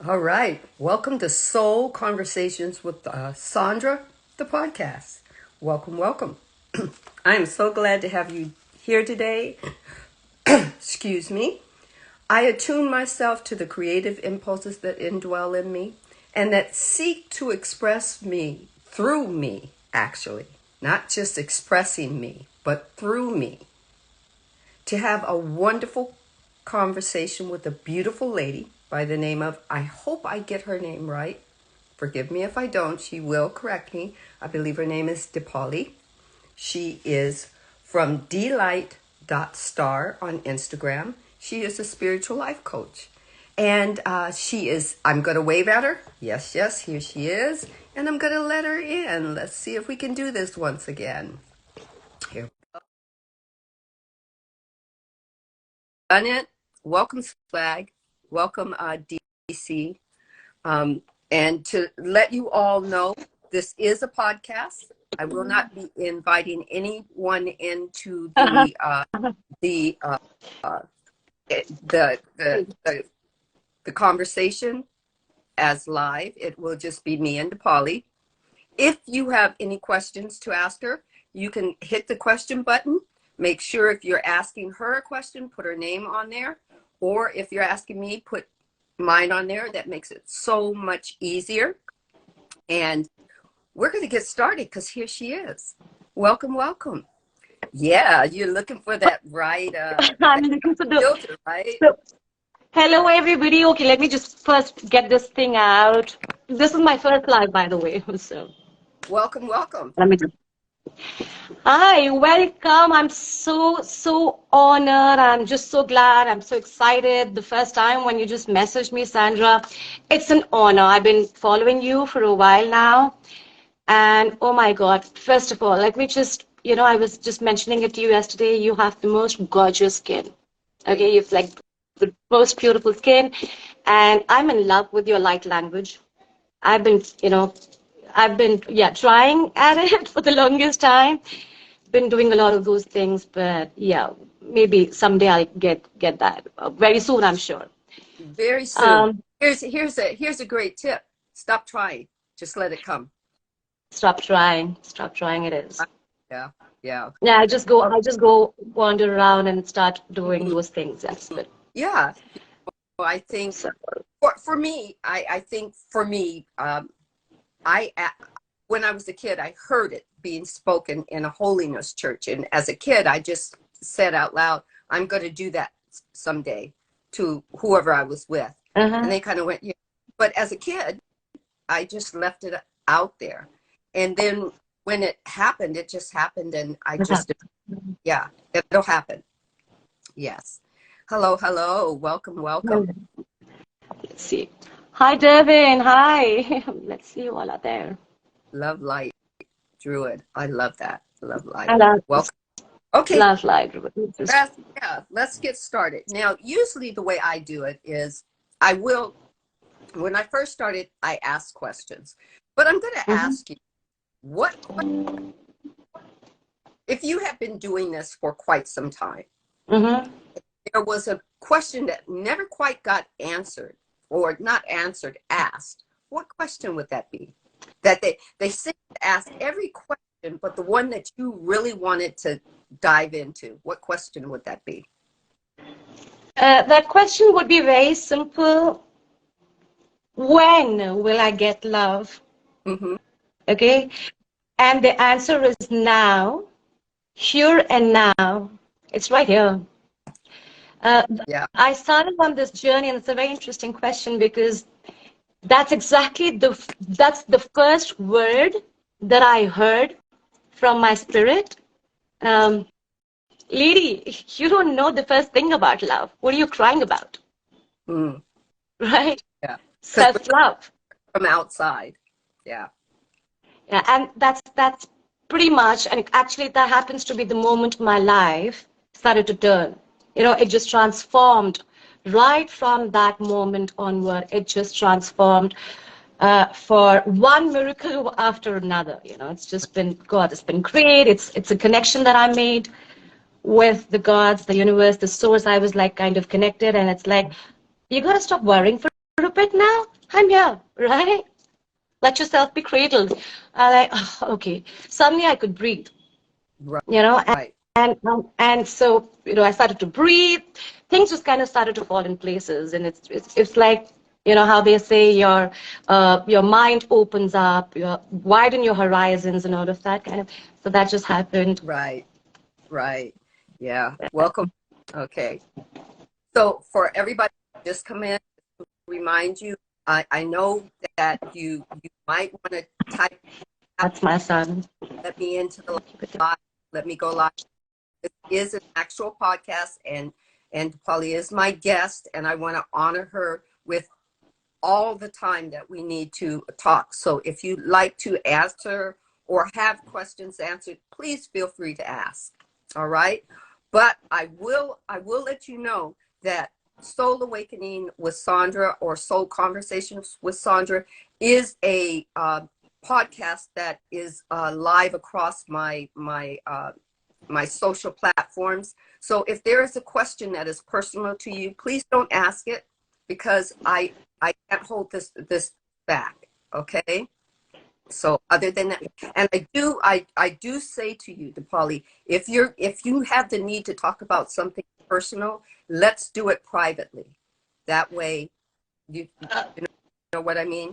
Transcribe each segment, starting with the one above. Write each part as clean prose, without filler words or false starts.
All right. Welcome to Soul Conversations with Sandra, the podcast. Welcome, welcome. I am so glad to have you here today. Excuse me. I attune myself to the creative impulses that indwell in me and that seek to express me through me, actually. Not just expressing me, but through me. To have a wonderful conversation with a beautiful lady by the name of, I hope I get her name right. Forgive me if I don't. She will correct me. I believe her name is DePauli. She is from delight.star on Instagram. She is a spiritual life coach. And she is, I'm going to wave at her. Yes, yes, here she is. And I'm going to let her in. Let's see if we can do this once again. Here. Done it. Welcome, Swag. Welcome, DC. And to let you all know, this is a podcast. I will not be inviting anyone into the conversation as live. It will just be me and DePauli. If you have any questions to ask her, you can hit the question button. Make sure if you're asking her a question, put her name on there. Or if you're asking me, put mine on there. That makes it so much easier. And we're going to get started because here she is. Welcome, welcome. Yeah, you're looking for that right I'm looking for the filter, right? so, hello everybody. Okay, let me just first get this thing out. This is my first live, by the way. So Welcome, welcome. let me just. Hi, welcome. I'm so honored. I'm just so glad. I'm so excited. The first time when you just messaged me, Sandra, it's an honor. I've been following you for a while now. And oh my God, first of all, let me just, I was just mentioning it to you yesterday. You have the most gorgeous skin. Okay, you've like the most beautiful skin. And I'm in love with your light language. I've been, trying at it for the longest time. Been doing a lot of those things, but yeah, maybe someday I'll get that very soon, I'm sure. Very soon. Here's a great tip. Stop trying. Just let it come. Stop trying. It is. Yeah. Yeah, I just go wander around and start doing those things. That's it. Yeah. Well, I think So, for me, I think for me, when I was a kid, I heard it being spoken in a holiness church. And as a kid, I just said out loud, I'm going to do that someday to whoever I was with. And they kind of went, yeah. But as a kid, I just left it out there. And then when it happened, it just happened. And I just, yeah, it'll happen. Yes. Hello, hello. Welcome, welcome. let's see. Hi, Devin. Hi. Let's see you all out there. Love light, Druid. I love that. Love light. I love Welcome. Okay. Love light. Let's get started. Now, usually the way I do it is when I first started, I ask questions. But I'm going to ask you, if you have been doing this for quite some time, there was a question that never quite got answered, or not answered, asked, what question would that be? That they seem to ask every question, but the one that you really wanted to dive into, what question would that be? That question would be very simple. When will I get love? Okay. And the answer is now, here and now. It's right here. I started on this journey, and it's a very interesting question because that's the first word that I heard from my spirit. Lady, you don't know the first thing about love. What are you crying about? Right? Yeah. Self-love. From outside. Yeah. Yeah, and that's pretty much, and actually that happens to be the moment my life started to turn. It just transformed right from that moment onward. It just transformed for one miracle after another. It's just been God. It's been great. It's a connection that I made with the gods, the universe, the source. I was like kind of connected, and it's like, you gotta stop worrying for a bit now. I'm here, right? Let yourself be cradled. I like, oh, okay. Suddenly I could breathe, Right. you know, Right. and so, I started to breathe. Things just kind of started to fall in places, and it's like, how they say your mind opens up, widen your horizons and all of that kind of. So that just happened. Right. Right. Yeah. Welcome. Okay. So for everybody who just come in, remind you, I know that you might want to type out, That's my son. let me into the live, let me go live. This is an actual podcast, and Polly is my guest, and I want to honor her with all the time that we need to talk. So if you'd like to answer or have questions answered, please feel free to ask. All right. But I will let you know that Soul Awakening with Sandra, or Soul Conversations with Sandra, is a podcast that is live across my social platforms. So if there is a question that is personal to you, please don't ask it, because I can't hold this back. Okay. So other than that, and I do say to you, DePauli, if you have the need to talk about something personal, let's do it privately. That way, you know what I mean?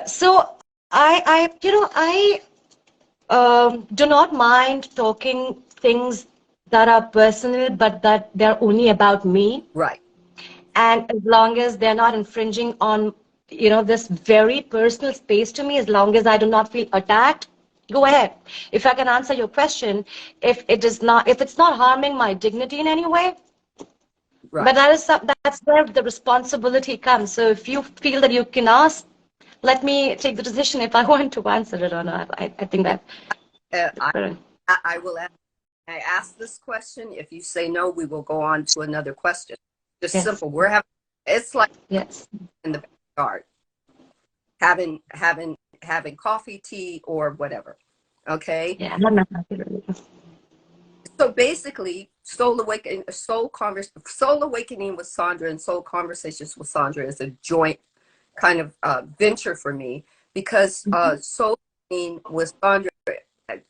So I do not mind talking things that are personal, but that they're only about me. Right. And as long as they're not infringing on, this very personal space to me, as long as I do not feel attacked, go ahead. If I can answer your question, if it's not harming my dignity in any way, but Right. that's where the responsibility comes. So if you feel that you can ask, let me take the decision if I want to answer it or not. I think And that. uh, I I will ask this question. If you say no, we will go on to another question. Just Yes, simple. It's like yes. in the backyard, having coffee, tea, or whatever. Okay. Yeah, I'm not happy really. So basically, Soul Awakening with Sandra and Soul Conversations with Sandra is a joint kind of venture for me, because Soul Awakening with Sandra,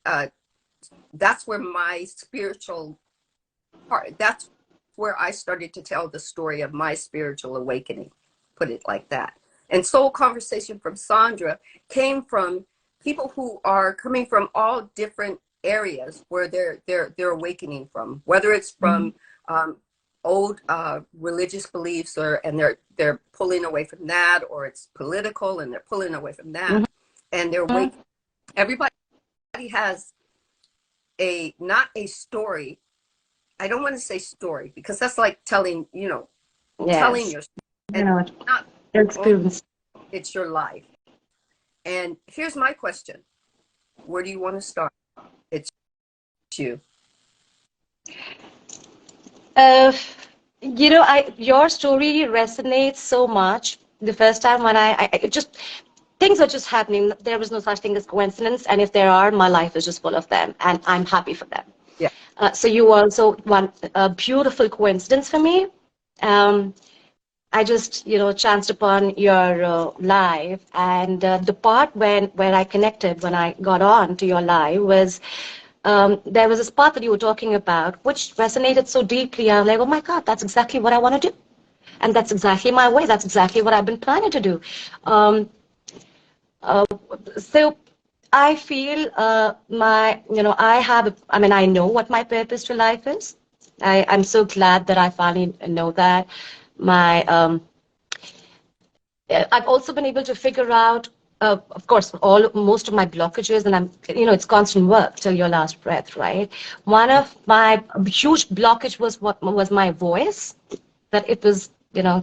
uh, that's where my spiritual part, that's where I started to tell the story of my spiritual awakening, put it like that. And Soul Conversation from Sandra came from people who are coming from all different areas where they're awakening from, whether it's from um, old religious beliefs, and they're pulling away from that, or it's political and they're pulling away from that, and they're Mhm. awakening. Everybody has not a story. I don't want to say story, because that's like telling Yes. your, You and know, not only, experience. it's your life. And here's my question: where do you want to start? It's you. Uh, your story resonates so much. The first time when it just things are just happening. There was no such thing as coincidence, and if there are, my life is just full of them, and I'm happy for them. Yeah. So you also one a beautiful coincidence for me. Um, I just, chanced upon your live, and the part where I connected when I got on to your live was there was this part that you were talking about, which resonated so deeply. I was like, oh my God, that's exactly what I want to do, and that's exactly my way. That's exactly what I've been planning to do. Um, so I feel I know what my purpose to life is. I'm so glad that I finally know that. My I've also been able to figure out, of course, most of my blockages, and it's constant work till your last breath, right? One of my huge blockage was what was my voice, that it was,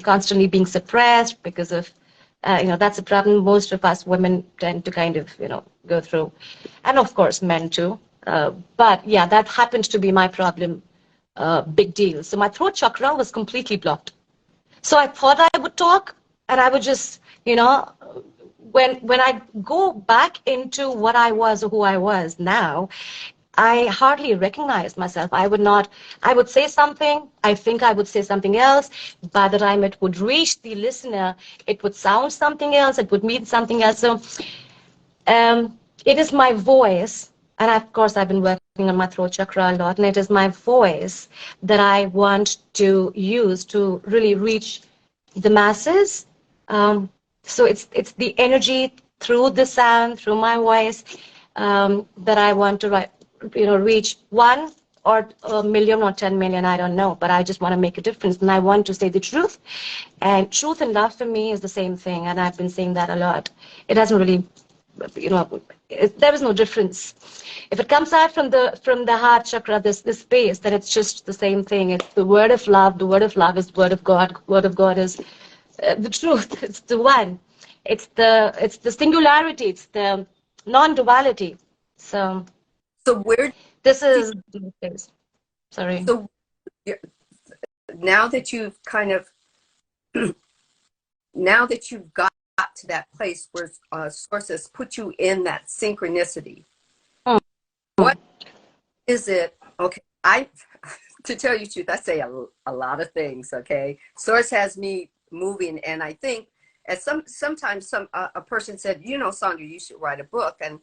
constantly being suppressed because of, that's a problem most of us women tend to kind of, go through, and of course, men too. But yeah, that happened to be my problem, big deal. So my throat chakra was completely blocked. So I thought I would talk, and I would just, when I go back into what I was or who I was now, I hardly recognized myself. I would say something, I think I would say something else. By the time it would reach the listener, it would sound something else, it would mean something else. So it is my voice, and of course, I've been working on my throat chakra a lot, and it is my voice that I want to use to really reach the masses. So it's the energy through the sound, through my voice, that I want to reach one or a million or 10 million, I don't know, but I just want to make a difference, and I want to say the truth. And truth and love for me is the same thing, and I've been saying that a lot. It doesn't really, there is no difference. If it comes out from the heart chakra, this space, then it's just the same thing. It's the word of love. The word of love is the word of God. Word of God is the truth. It's the one. It's the singularity. It's the non-duality. So where this did is the place. Sorry. so now that you've kind of now that you've got to that place where sources put you in that synchronicity, what is it? Okay, to tell you the truth, I say a lot of things. Okay, source has me moving, and I think sometimes a person said, Sandra, you should write a book. And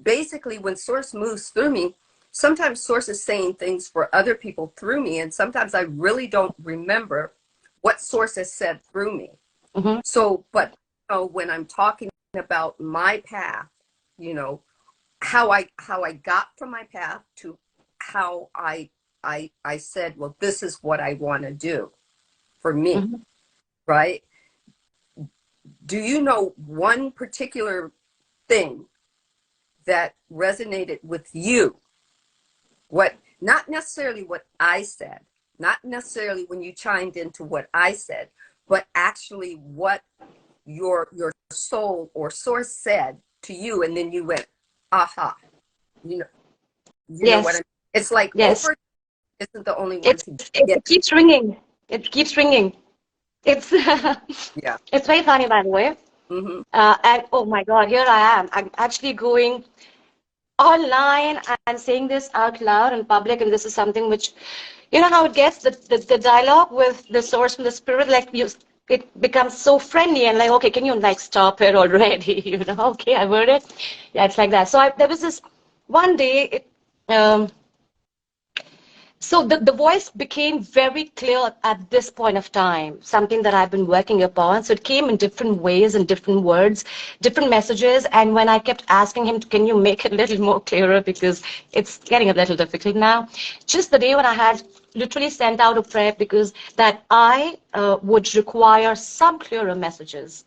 basically, when source moves through me, sometimes source is saying things for other people through me, and sometimes I really don't remember what source has said through me. Mm-hmm. So, but when I'm talking about my path, how I got from my path to how I said, well, this is what I want to do for me, Mm-hmm. right? Do you know one particular thing that resonated with you? Not necessarily what I said, not necessarily when you chimed into what I said, but actually what your soul or source said to you, and then you went, aha. You know what I Yes. mean? It's like Yes. over isn't the only one It's to it, get. it keeps ringing. It keeps ringing. It's Yeah. it's very funny, by the way. Mm-hmm. And oh my God, here I am. I'm actually going online and saying this out loud in public, and this is something which, you know how it gets, the dialogue with the source and the spirit, like it becomes so friendly and like, okay, can you like stop it already? Okay, I heard it. Yeah, it's like that. So there was this one day, so the voice became very clear at this point of time, something that I've been working upon. So it came in different ways and different words, different messages. And when I kept asking him, can you make it a little more clearer, because it's getting a little difficult now. Just the day when I had literally sent out a prayer, because that I would require some clearer messages.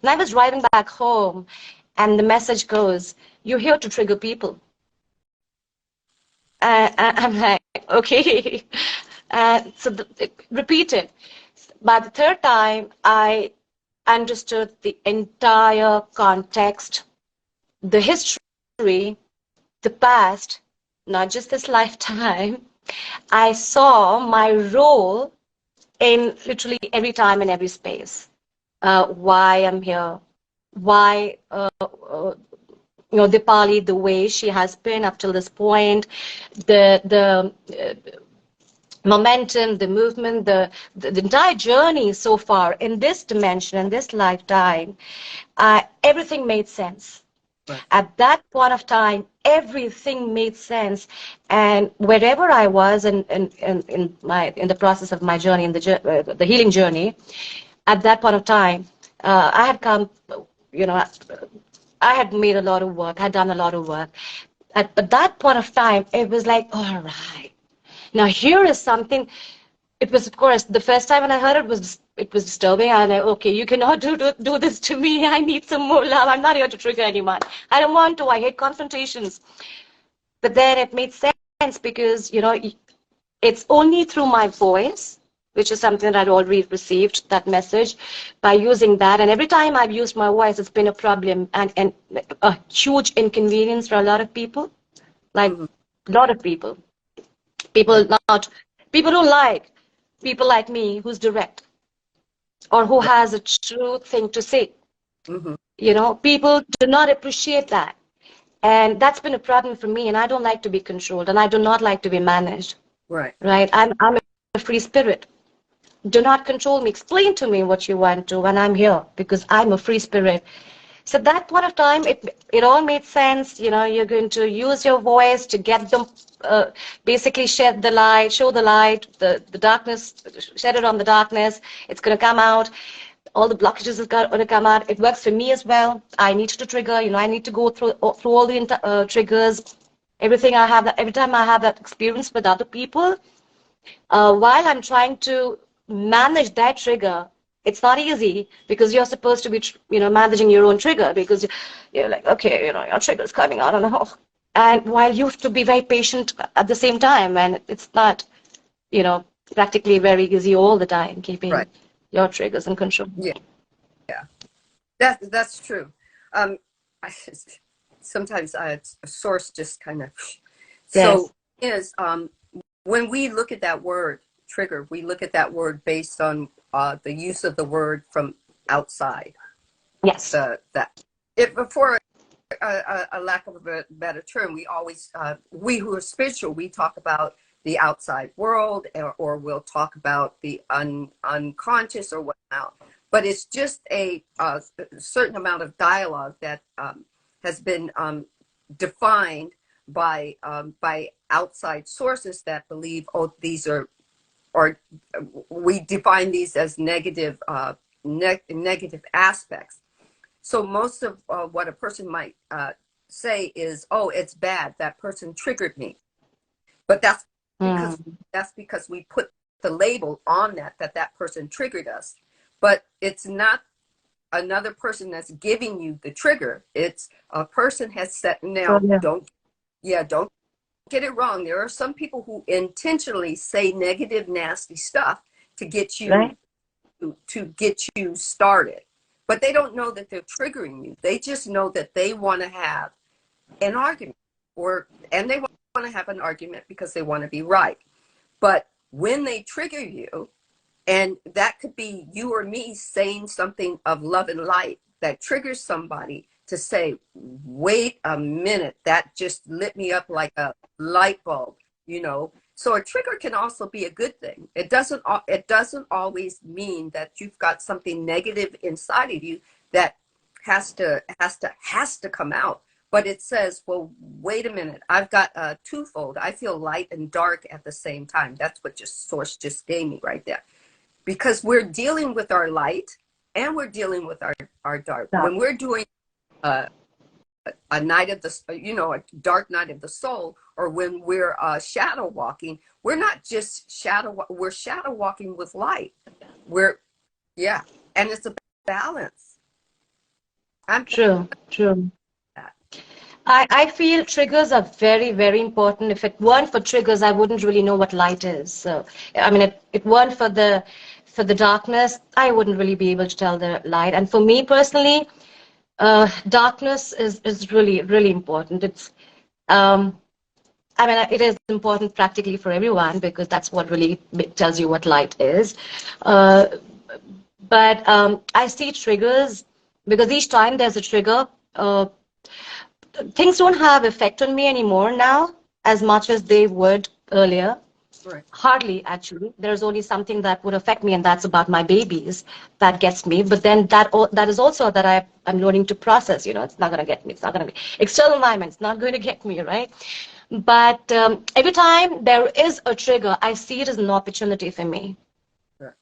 And I was driving back home, and the message goes, you're here to trigger people. I'm like, okay. Repeated. By the third time, I understood the entire context, the history, the past, not just this lifetime. I saw my role in literally every time and every space. Why I'm here, why Dipali, the way she has been up till this point, the momentum, the movement, the entire journey so far in this dimension, in this lifetime, everything made sense. Right. At that point of time, everything made sense, and wherever I was in the process of my journey, in the healing journey, at that point of time, I had come, you know, I had made a lot of work, had done a lot of work. At that point of time, it was like, all right, now here is something. It was, of course, the first time when I heard it was disturbing. And I, okay, you cannot do this to me. I need some more love. I'm not here to trigger anyone. I don't want to. I hate confrontations. But then it made sense because, it's only through my voice, which is something that I'd already received, that message, by using that. And every time I've used my voice, it's been a problem and a huge inconvenience for a lot of people, like a lot of people. People don't like people like me who's direct or who has a true thing to say. Mm-hmm. People do not appreciate that. And that's been a problem for me, and I don't like to be controlled, and I do not like to be managed, Right. right? I'm a free spirit. Do not control me. Explain to me what you want to when I'm here, because I'm a free spirit. So that point of time, it all made sense. You know, you're going to use your voice to get them, basically shed the light, show the light, the darkness, shed it on the darkness. It's going to come out. All the blockages are going to come out. It works for me as well. I need to trigger. You know, I need to go through all the triggers. Everything I have, every time I have that experience with other people, while I'm trying to manage that trigger, it's not easy because you're supposed to be, managing your own trigger because you're like, okay, your trigger is coming out. I don't know. And while you have to be very patient at the same time, and it's not, you know, practically very easy all the time, keeping Right. your triggers in control. Yeah. Yeah. That's true. I, sometimes a source just kind of. Yes. So when we look at that word trigger, we look at that word based on the use of the word from outside. Yes. That if before a lack of a better term, we always we who are spiritual, we talk about the outside world, or we'll talk about the unconscious or whatnot. But it's just a certain amount of dialogue that has been defined by outside sources that believe, oh, these are, or we define these as negative negative aspects. So most of what a person might say is, oh, it's bad, that person triggered me. But because that's because we put the label on that person triggered us. But it's not another person that's giving you the trigger. It's a person has set. Oh, Now yeah. don't get it wrong. There are some people who intentionally say negative, nasty stuff to get you Right. to get you started. But they don't know that they're triggering you. They just know that they want to have an argument, and they want to have an argument because they want to be right. But when they trigger you, and that could be you or me saying something of love and light that triggers somebody to say, wait a minute, that just lit me up like a light bulb, you know. So a trigger can also be a good thing. It doesn't always mean that you've got something negative inside of you that has to come out. But it says, well, wait a minute, I've got a twofold. I feel light and dark at the same time. That's what source just gave me right there. Because we're dealing with our light and we're dealing with our dark. Yeah. When we're doing a night of the, a dark night of the soul, or when we're shadow walking, we're not just we're shadow walking with light. Yeah, and it's a balance. I'm True. True. that. I feel triggers are very, very important. If it weren't for triggers, I wouldn't really know what light is. So, I mean, it weren't for the darkness, I wouldn't really be able to tell the light. And for me personally, darkness is really, really important. Um, I mean, it is important practically for everyone because that's what really tells you what light is. Uh, but I see triggers because each time there's a trigger, things don't have effect on me anymore now as much as they would earlier. Right. Hardly, actually. There's only something that would affect me, and that's about my babies that gets me. But then that is also that I'm learning to process. You know, it's not going to get me. It's not going to be external environment. It's not going to get me, right? But every time there is a trigger, I see it as an opportunity for me. Right.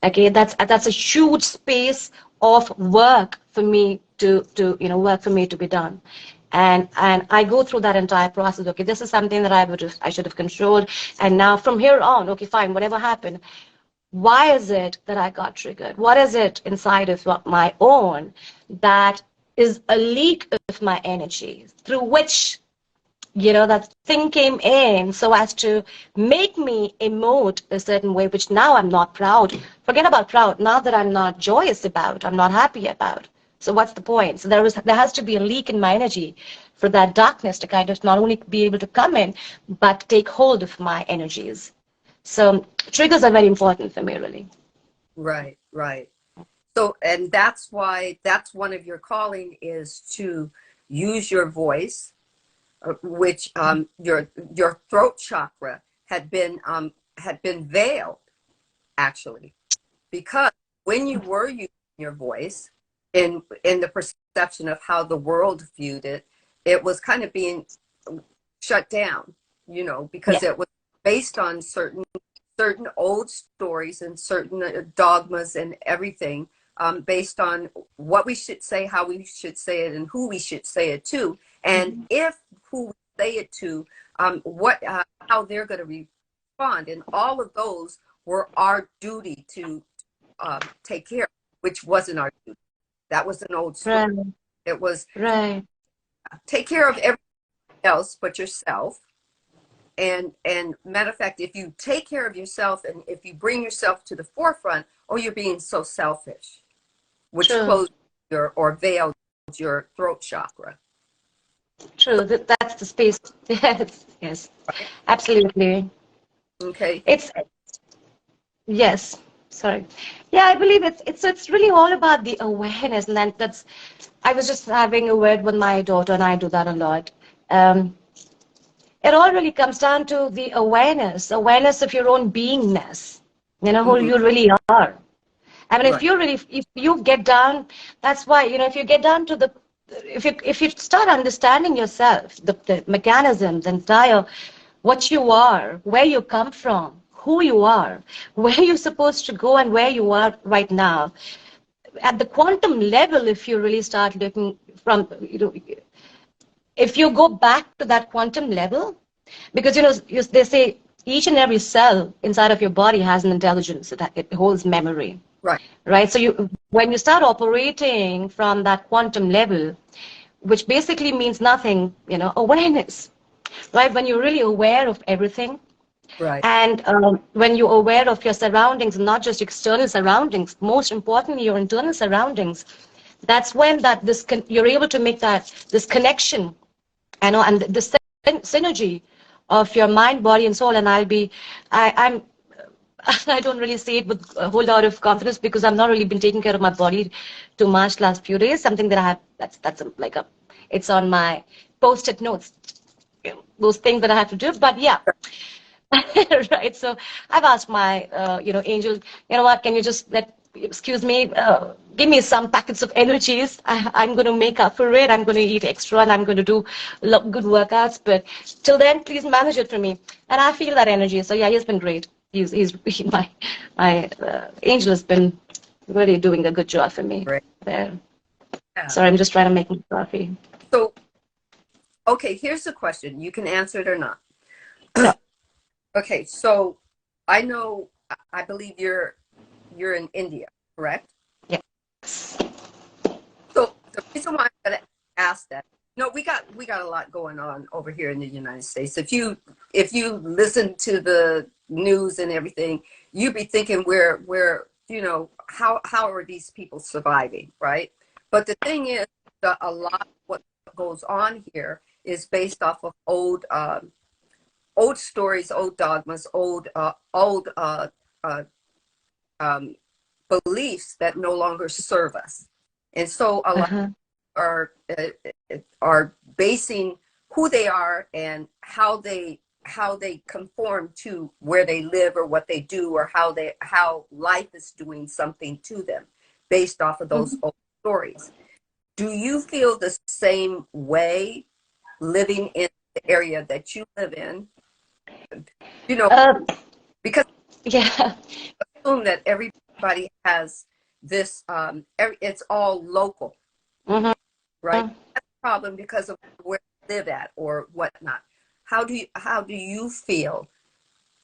Okay, that's a huge space of work for me to work for me to be done. And I go through that entire process. Okay, this is something that I should have controlled. And now from here on, okay, fine, whatever happened, why is it that I got triggered? What is it inside of my own that is a leak of my energy through which that thing came in so as to make me emote a certain way, which now I'm not proud. Forget about proud. Now that I'm not joyous about, I'm not happy about. So what's the point? So there has to be a leak in my energy for that darkness to kind of not only be able to come in, but take hold of my energies. So triggers are very important for me, really. Right. So, and that's why that's one of your calling is to use your voice, which your throat chakra had been veiled, actually, because when you were using your voice in the perception of how the world viewed it, it was kind of being shut down, you know, because Yeah. it was based on certain old stories and certain dogmas and everything, based on what we should say, how we should say it, and who we should say it to, and if who we say it to, what how they're going to respond, and all of those were our duty to take care of, which wasn't our duty. That was an old story. Right. It was Right. take care of everyone else but yourself. And matter of fact, if you take care of yourself and if you bring yourself to the forefront, oh, you're being so selfish, which True. closes your or veils your throat chakra. True. That's the space. Yes. Yes. Right? Absolutely. Okay. It's yes. Sorry. Yeah, I believe it's really all about the awareness, and that's. I was just having a word with my daughter, and I do that a lot. Um, it all really comes down to the awareness of your own beingness. You know who Mm-hmm. you really are. I mean, Right. if you get down, that's why, if you get down to if you start understanding yourself, the mechanisms, entire, what you are, where you come from, who you are, where you're supposed to go and where you are right now, at the quantum level, if you really start looking from, if you go back to that quantum level, because they say each and every cell inside of your body has an intelligence that it holds memory, Right. right? So when you start operating from that quantum level, which basically means nothing, awareness, right? When you're really aware of everything, Right. and when you're aware of your surroundings, not just external surroundings, most importantly, your internal surroundings, that's when you're able to make this connection, and the synergy of your mind, body, and soul. And I'm I don't really say it with a whole lot of confidence because I've not really been taking care of my body too much last few days. Something that I have it's on my post-it notes, those things that I have to do. But yeah, right. So I've asked my angel, what, can you just excuse me, give me some packets of energies. I'm going to make up for it. I'm going to eat extra and I'm going to do good workouts. But till then, please manage it for me. And I feel that energy. So yeah, he's been great. He's my angel has been really doing a good job for me Right. there. Yeah. Sorry, I'm just trying to make my coffee. So, okay, here's the question. You can answer it or not. Sure. Okay, so I know, I believe you're in India, correct? Yes. So the reason why I'm gonna ask that, we got a lot going on over here in the United States. If you listen to the news and everything, you'd be thinking we're how are these people surviving, right? But the thing is, a lot of what goes on here is based off of old stories, old dogmas, old um, beliefs that no longer serve us, and so a lot Uh-huh. are are basing who they are and how they conform to where they live or what they do or how life is doing something to them based off of those Mhm. old stories. Do you feel the same way living in the area that you live in? You know, Um, because yeah. I assume that everybody has this, it's all local, Mhm. right? That's a problem because of where you live at or whatnot. How do you feel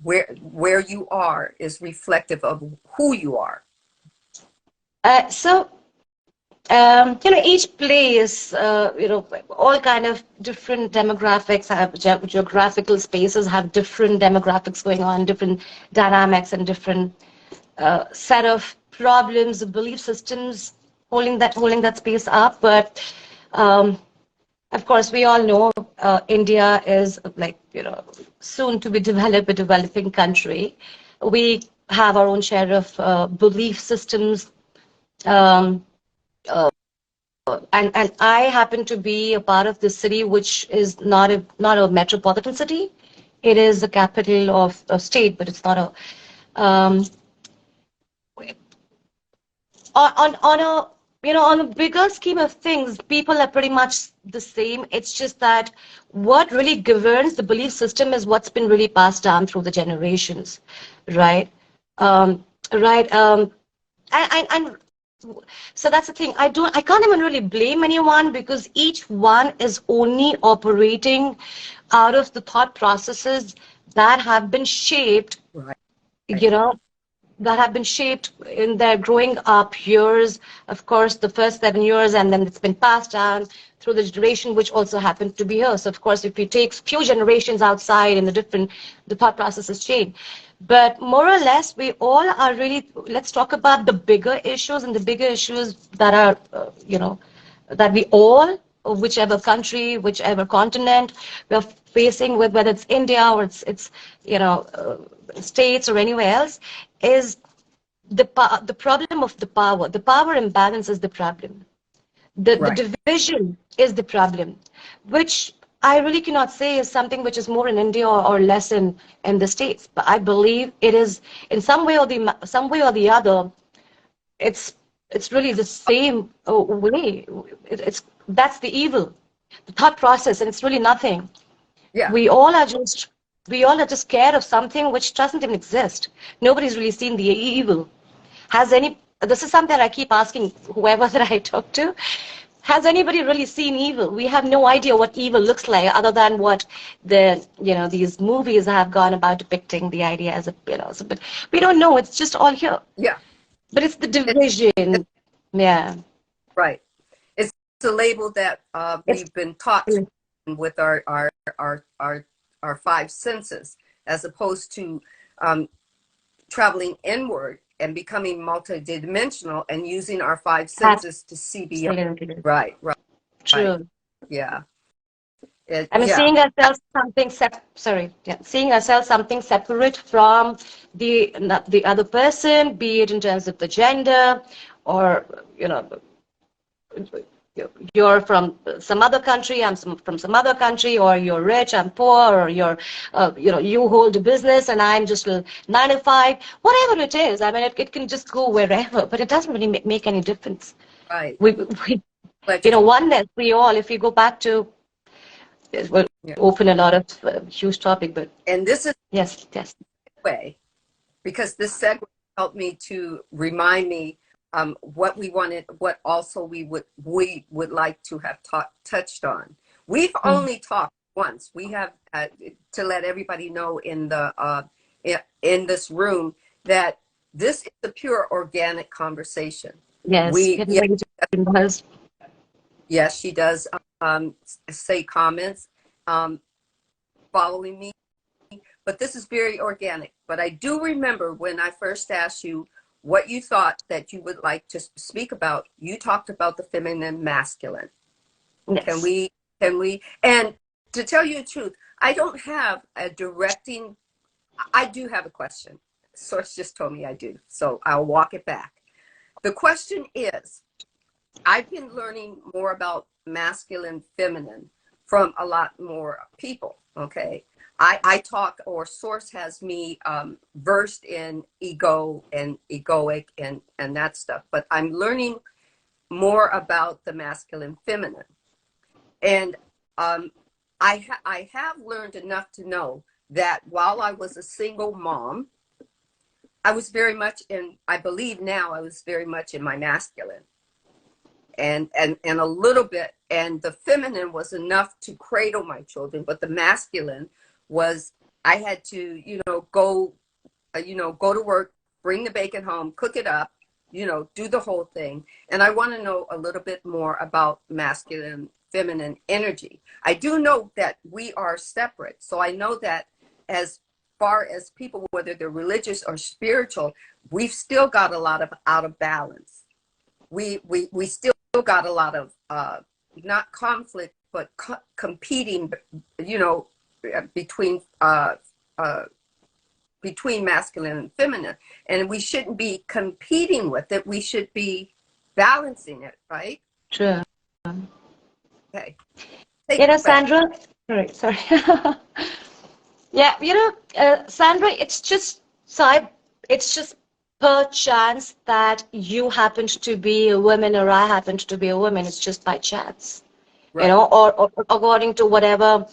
where you are is reflective of who you are? So each place, all kind of different demographics have geographical spaces have different demographics going on, different dynamics, and different set of problems, belief systems holding that space up. But um, of course, we all know India is soon to be developed, a developing country. We have our own share of belief systems. Um, and I happen to be a part of this city, which is not a metropolitan city. It is the capital of a state, but it's not a um, on a on a bigger scheme of things, people are pretty much the same. It's just that what really governs the belief system is what's been really passed down through the generations, right? Um, right. And so that's the thing. I can't even really blame anyone because each one is only operating out of the thought processes that have been shaped, Right. you know, that have been shaped in their growing up years, of course, the first 7 years, and then it's been passed down through the generation, which also happened to be here. So, of course, if you take few generations outside and the thought processes change. But more or less, we all are really, let's talk about the bigger issues and the bigger issues that are, that we all, whichever country, whichever continent we're facing with, whether it's India or it's states or anywhere else, is the problem of the power. The power imbalance is the problem. The Right. division is the problem, which I really cannot say is something which is more in India or less in the States. But I believe it is in some way or the other. It's it's really the same way. It's that's the evil, the thought process, and it's really nothing. Yeah. We all are just we all are just scared of something which doesn't even exist. Nobody's really seen the evil. Has any This is something I keep asking whoever that I talk to. Has anybody really seen evil? We have no idea what evil looks like other than what these movies have gone about depicting the idea as but we don't know. It's just all here. Yeah. But it's the It's division. Yeah. right. It's a label that It's we've been taught with our five senses, as opposed to traveling inward and becoming multidimensional and using our five senses to see beyond. absolutely Right. Right. Right. true. Yeah. I mean, Yeah. seeing ourselves something separate from the other person, be it in terms of the gender, or you know, you're from some other country, from some other country, or you're rich, I'm poor, or you hold a business and I'm just a 9 to 5, whatever it is. I mean, it can just go wherever, but it doesn't really make any difference. Right. We But you, oneness. We all, if we go back to, we'll yeah. open a lot of huge topic, but And this is yes, yes, the way, because this segue helped me to remind me what we wanted, what also we would like to have touched on. We've mm, only talked once. We have to let everybody know in this room that this is a pure organic conversation. yes. We Getting yeah, ready to buzz. yes, she does say comments following me, but this is very organic. But I do remember when I first asked you what you thought that you would like to speak about, you talked about the feminine masculine. Can Yes, we, and to tell you the truth, I don't have a directing, I do have a question. Source just told me I do, so I'll walk it back. The question is, I've been learning more about masculine, feminine from a lot more people. Okay. I talk, or Source has me versed in ego and egoic and that stuff, but I'm learning more about the masculine, feminine. And I have learned enough to know that while I was a single mom, I was very much I believe now I was very much in my masculine. And a little bit, and the feminine was enough to cradle my children, but the masculine was, I had to go to work, bring the bacon home, cook it up, do the whole thing. And I want to know a little bit more about masculine, feminine energy. I do know that we are separate, so I know that as far as people, whether they're religious or spiritual, we've still got a lot of out of balance. We still got a lot of not conflict, but competing, between between masculine and feminine, and we shouldn't be competing with it. We should be balancing it, right? true. Okay. Take it back. Sandra, sorry. Yeah, Sandra, it's just per chance that you happened to be a woman or I happened to be a woman. It's just by chance, Right. or according to whatever.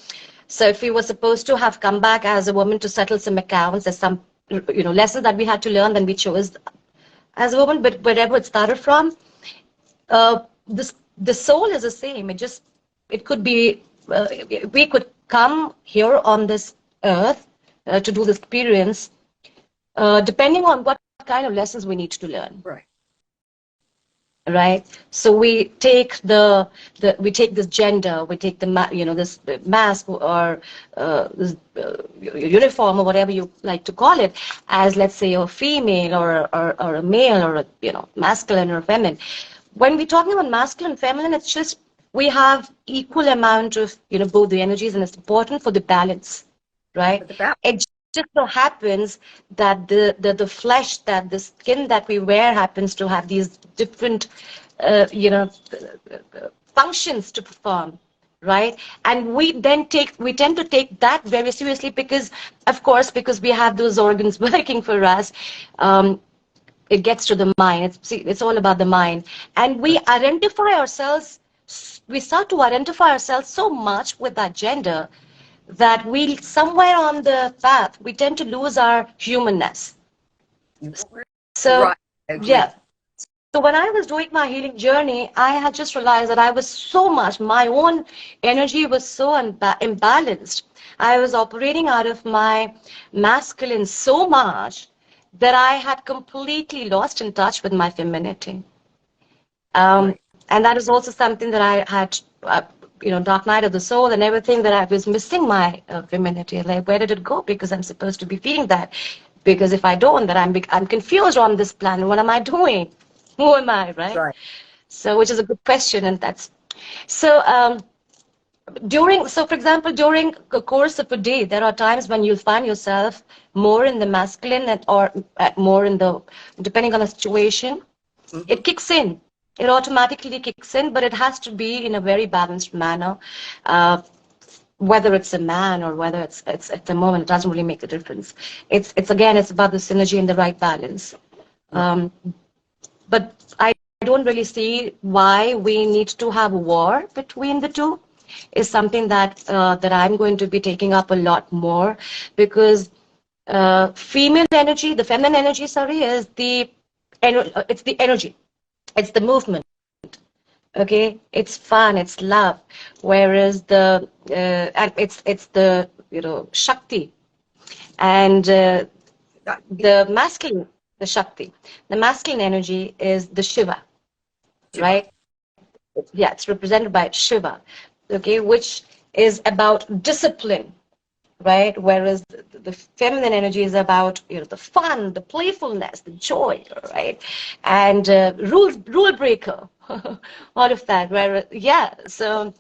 So if we were supposed to have come back as a woman to settle some accounts, there's some, lessons that we had to learn, then we chose as a woman, but wherever it started from, the soul is the same. It could be, we could come here on this earth to do this experience, depending on what kind of lessons we need to learn. Right. Right. So we take we take this gender, we take this mask or this uniform or whatever you like to call it, as let's say a female or a male or masculine or feminine. When we're talking about masculine and feminine, it's just we have equal amount of both the energies, and it's important for the balance, right? It just so happens that the flesh, that the skin that we wear happens to have these different functions to perform, right? And we tend to take that very seriously because, of course, because we have those organs working for us. It gets to the mind. It's all about the mind, and we start to identify ourselves so much with that gender that we, somewhere on the path, we tend to lose our humanness. So, right. I agree. yeah. So when I was doing my healing journey, I had just realized that I was my own energy was so imbalanced. I was operating out of my masculine so much that I had completely lost in touch with my femininity. Right. And that is also something that I had, dark night of the soul and everything, that I was missing my femininity. Like, where did it go? Because I'm supposed to be feeling that. Because if I don't, then I'm confused on this planet. What am I doing? Who am I, right? Right. So, which is a good question, and that's so. For example, during the course of a day, there are times when you'll find yourself more in the masculine or more in the, depending on the situation, it kicks in. It automatically kicks in, but it has to be in a very balanced manner. Whether it's a man or whether it's at the moment, it doesn't really make a difference. It's about the synergy and the right balance. But I don't really see why we need to have war between the two. Is something that I'm going to be taking up a lot more, because female energy, the feminine energy, is it's the energy, it's the movement. Okay, it's fun, it's love, whereas and it's the Shakti, and the masculine, the Shakti, the masculine energy is the Shiva, right? Yeah, it's represented by Shiva, okay, which is about discipline, right? Whereas the feminine energy is about the fun, the playfulness, the joy, right? And rule breaker, all of that. Where so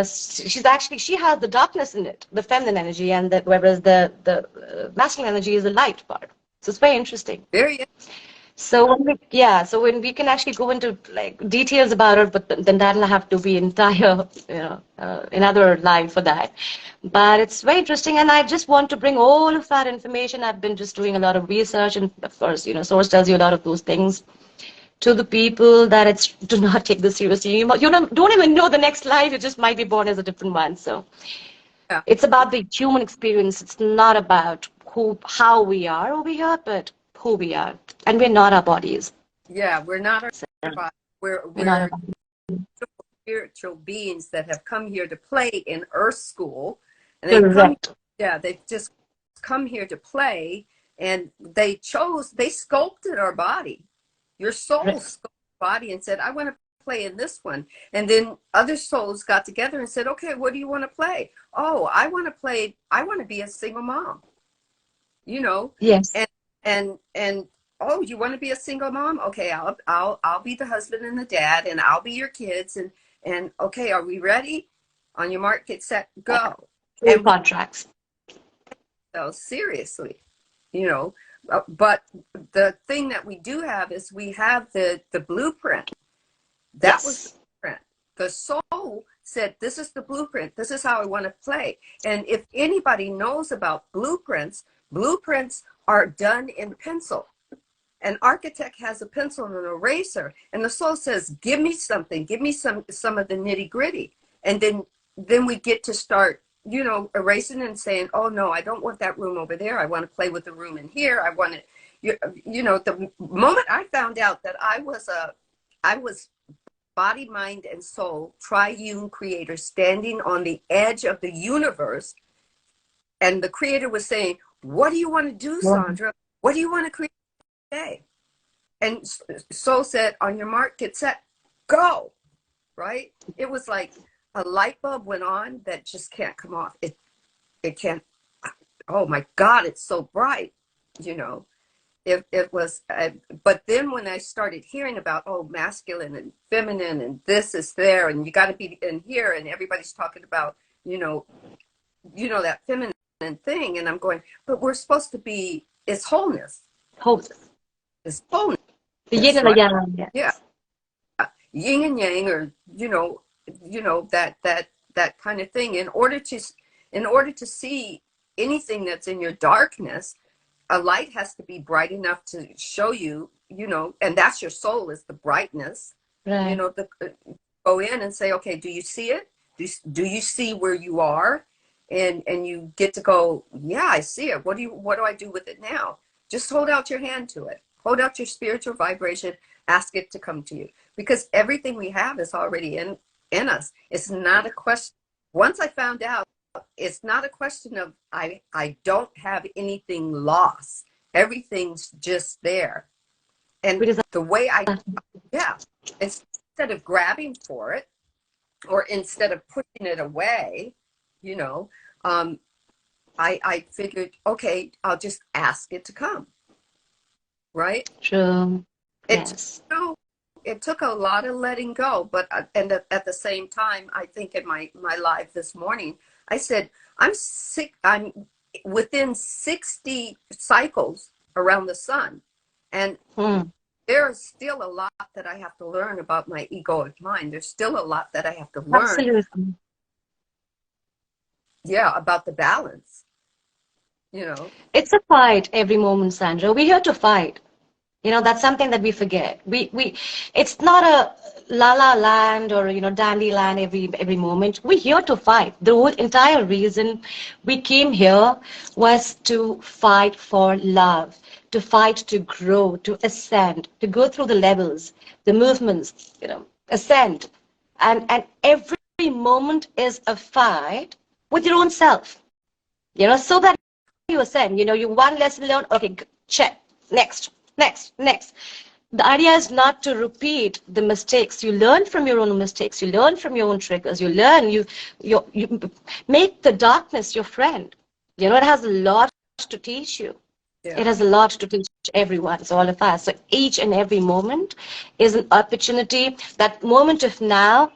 she has the darkness in it, the feminine energy, and whereas the masculine energy is the light part. So it's very interesting. Very. So when we can actually go into like details about it, but then that'll have to be entire, another live for that. But it's very interesting, and I just want to bring all of that information. I've been just doing a lot of research, and of course, Source tells you a lot of those things, to the people that do not take this seriously. You don't even know the next life. You just might be born as a different one. So it's about the human experience. It's not about how we are over here, but who we are, and we're not our bodies. Yeah, we're not our bodies. We're spiritual beings that have come here to play in Earth School, and they've just come here to play, and they sculpted our body. Your soul sculpted the body and said, I want to play in this one. And then other souls got together and said, okay, what do you want to play? Oh, I want to be a single mom. Yes. And oh, you want to be a single mom? Okay, I'll be the husband and the dad, and I'll be your kids, and okay, are we ready? On your mark, get set, go. And contracts. So seriously, but the thing that we do have is we have the blueprint. That was the blueprint. The soul said, this is the blueprint. This is how I want to play. And if anybody knows about blueprints, blueprints are done in pencil. An architect has a pencil and an eraser, and the soul says, give me something, give me some of the nitty gritty. And then we get to start, erasing and saying, oh no, I don't want that room over there. I want to play with the room in here. I want it, the moment I found out that I was body, mind, and soul, triune creator, standing on the edge of the universe. And the creator was saying, what do you want to do, Sandra? What do you want to create today? And soul said, on your mark, get set, go, right? It was like a light bulb went on that just can't come off. It can't, oh my God, it's so bright, It was, but then when I started hearing about, masculine and feminine and this is there and you got to be in here and everybody's talking about, that feminine thing. And I'm going, but we're supposed to be, it's wholeness. Wholeness. It's wholeness. The yin and the yang. Yeah. Yin and yang, or, that kind of thing. In order to see anything that's in your darkness, a light has to be bright enough to show you, and that's your soul, is the brightness. Right. Go in and say, okay, do you see it? Do you see where you are? And you get to go, yeah, I see it. What do I do with it now? Just hold out your hand to it. Hold out your spiritual vibration. Ask it to come to you, because everything we have is already in us. It's not a question. Once I found out, it's not a question of I don't have anything lost. Everything's just there. And the way instead of grabbing for it, or instead of pushing it away, I figured, okay, I'll just ask it to come. Right? True. Yes. It took a lot of letting go, but and at the same time, I think in my live this morning, I said, I'm sick. I'm within 60 cycles around the sun. And there's still a lot that I have to learn about my egoic mind. There's still a lot that I have to learn. Absolutely. Yeah, about the balance. It's a fight every moment, Sandra. We're here to fight. That's something that we forget. It's not a la la land or, dandy land every moment. We're here to fight. The whole entire reason we came here was to fight for love, to fight to grow, to ascend, to go through the levels, the movements, ascend. And every moment is a fight with your own self, so that you ascend. You one lesson learned, okay, check, next. The idea is not to repeat the mistakes. You learn from your own mistakes. You learn from your own triggers. You learn. You make the darkness your friend. It has a lot to teach you. Yeah. It has a lot to teach everyone, so all of us. So each and every moment is an opportunity. That moment of now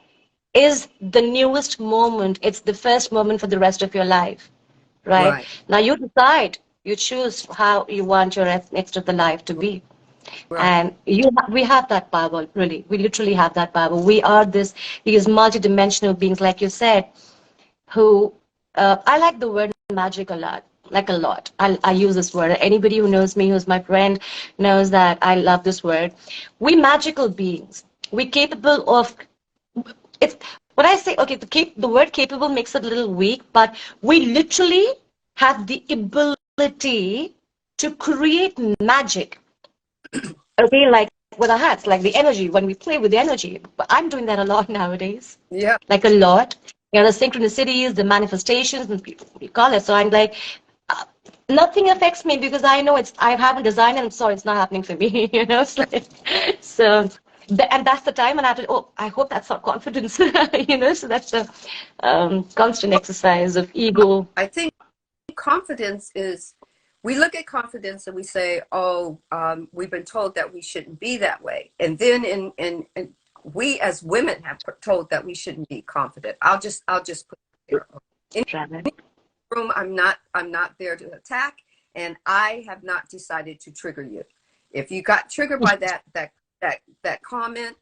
is the newest moment. It's the first moment for the rest of your life, right? Now you decide. You choose how you want your next of the life to be. Right. And we have that power, really. We literally have that power. We are these multidimensional beings, like you said, who, I like the word magic a lot, like a lot. I use this word. Anybody who knows me, who's my friend, knows that I love this word. We magical beings. We're capable of, when I say, okay, the word capable makes it a little weak, but we literally have the ability to create magic. Okay, like with our hands, like the energy, when we play with the energy. But I'm doing that a lot nowadays. Yeah. Like a lot. The synchronicities, the manifestations, and we call it. So I'm like, nothing affects me because I know I haven't designed it, and so it's not happening for me. It's like, so. And that's the time when I have to, I hope that's not confidence. So that's a constant exercise of ego. I think confidence is, we look at confidence and we say, we've been told that we shouldn't be that way. And then in we as women have told that we shouldn't be confident. I'll just put it in the room. I'm not there to attack, and I have not decided to trigger you. If you got triggered by that comment,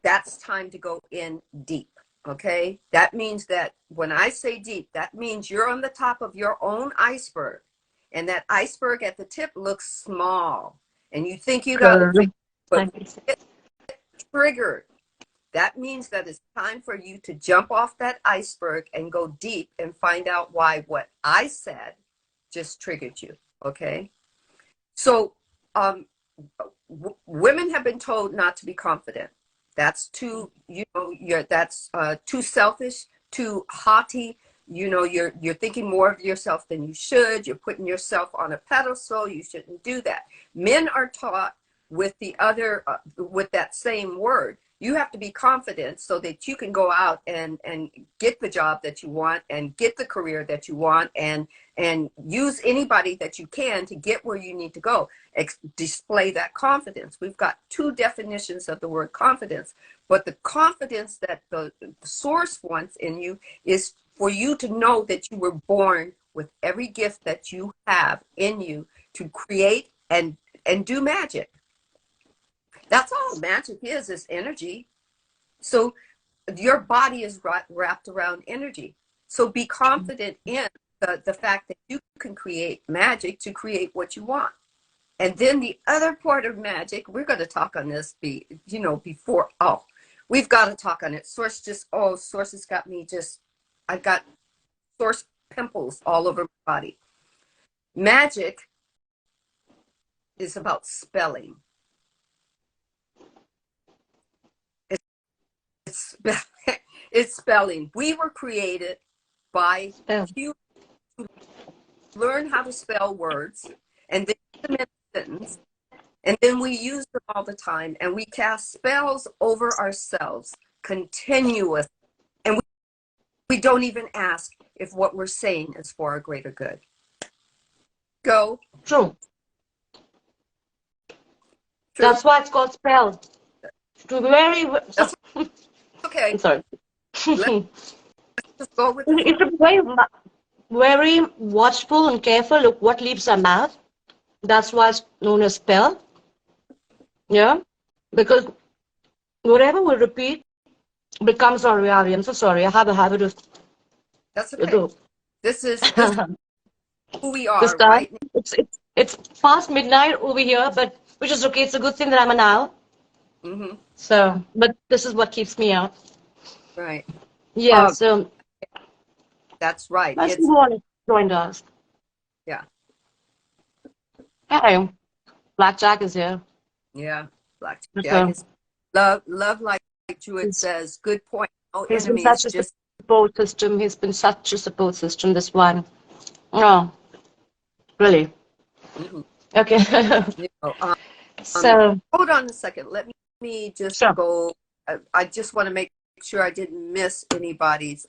that's time to go in deep. Okay, that means that when I say deep, that means you're on the top of your own iceberg, and that iceberg at the tip looks small, and you think you got it figured, but when you get triggered, that means that it's time for you to jump off that iceberg and go deep and find out why what I said just triggered you. Okay, so women have been told not to be confident. That's too, that's too selfish, too haughty. You're thinking more of yourself than you should. You're putting yourself on a pedestal. You shouldn't do that. Men are taught with with that same word. You have to be confident so that you can go out and get the job that you want and get the career that you want and use anybody that you can to get where you need to go. Display that confidence. We've got two definitions of the word confidence, but the confidence that the source wants in you is for you to know that you were born with every gift that you have in you to create and do magic. That's all magic is energy. So your body is wrapped around energy. So be confident in the fact that you can create magic to create what you want. And then the other part of magic, we're going to talk on this before, we've got to talk on it. Source has got me I've got source pimples all over my body. Magic is about spelling. It's spelling. We were created by humans to learn how to spell words and then put them in a sentence, and then we use them all the time, and we cast spells over ourselves continuously, and we don't even ask if what we're saying is for our greater good. Go. True. That's why it's called spell. To very. Okay. I'm sorry. Let's just go with You should be very, very watchful and careful. Look what leaves our mouth. That's why it's known as spell. Yeah, because whatever we repeat becomes our reality. I'm so sorry. I have a habit of. That's okay. This is who we are This time, right now. it's past midnight over here, but which is okay. It's a good thing that I'm an owl. Mm-hmm. So, but this is what keeps me out. Right. Yeah. So that's right. let's move on. Joined us. Yeah. Hey, Blackjack is here. Yeah. Blackjack is love like Jewett says. Good point. No He's been enemies. such a support system. He's been such a support system. This one. Oh, really? Mm-hmm. Okay. So hold on a second. Let me just go. I just want to make sure I didn't miss anybody's.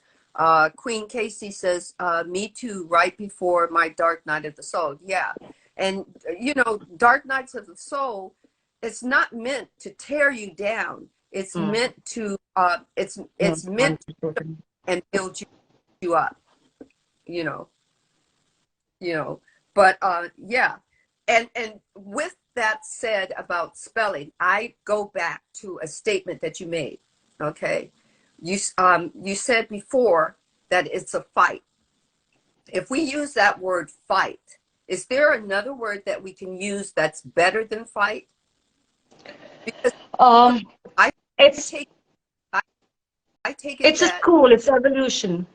Queen Casey says, me too, right before my dark night of the soul. Yeah. And, dark nights of the soul, it's not meant to tear you down. It's meant to, it's meant to and build you up, but, yeah. And with that said about spelling, I go back to a statement that you made. Okay. You said before that it's a fight. If we use that word fight, is there another word that we can use that's better than fight? Because I take it it's just cool. It's evolution.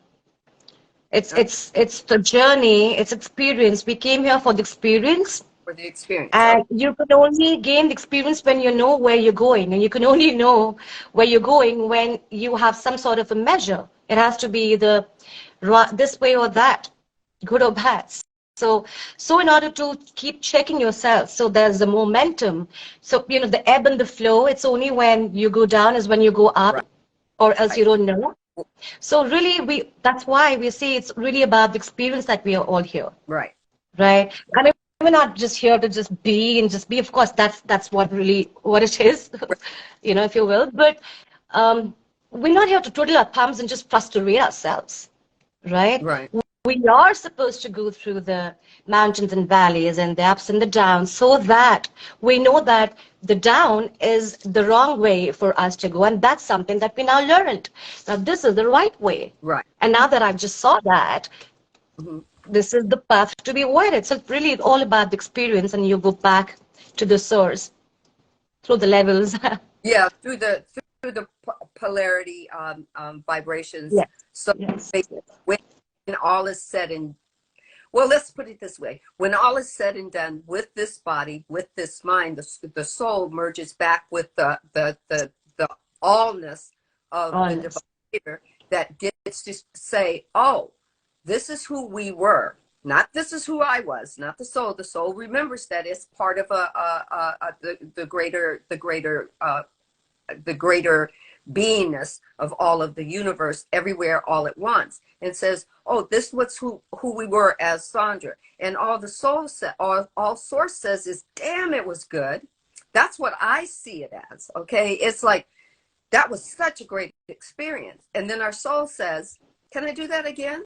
It's the journey. It's experience. We came here for the experience. For the experience. And you can only gain the experience when you know where you're going. And you can only know where you're going when you have some sort of a measure. It has to be either this way or that, good or bad. So in order to keep checking yourself, so there's the momentum. So, the ebb and the flow, it's only when you go down is when you go up, right, or else you don't know. So really, that's why we say it's really about the experience that we are all here. Right. Right. I mean, we're not just here to just be. Of course, that's what it is, if you will. But we're not here to twiddle our thumbs and just frustrate ourselves, right? Right. we are supposed to go through the mountains and valleys and the ups and the downs so that we know that the down is the wrong way for us to go. And that's something that we now learned. Now, this is the right way. Right. And now that I just saw that, Hmm. this is the path to be avoided. So it's really all about the experience, and you go back to the source through the levels. Yeah, through the polarity vibrations. Yes, So yes, yes. when all is said and well, let's put it this way: when all is said and done, with this body, with this mind, the soul merges back with the allness of the divine Honest. creator that gets to say, "Oh, this is who we were." Not this is who I was, not the soul. The soul remembers that it's part of the greater beingness of all of the universe, everywhere, all at once, and says, "Oh, this was who we were as Sandra." And all the soul said, all source says is, "Damn, it was good." That's what I see it as. Okay, it's like that was such a great experience, and then our soul says, "Can I do that again?"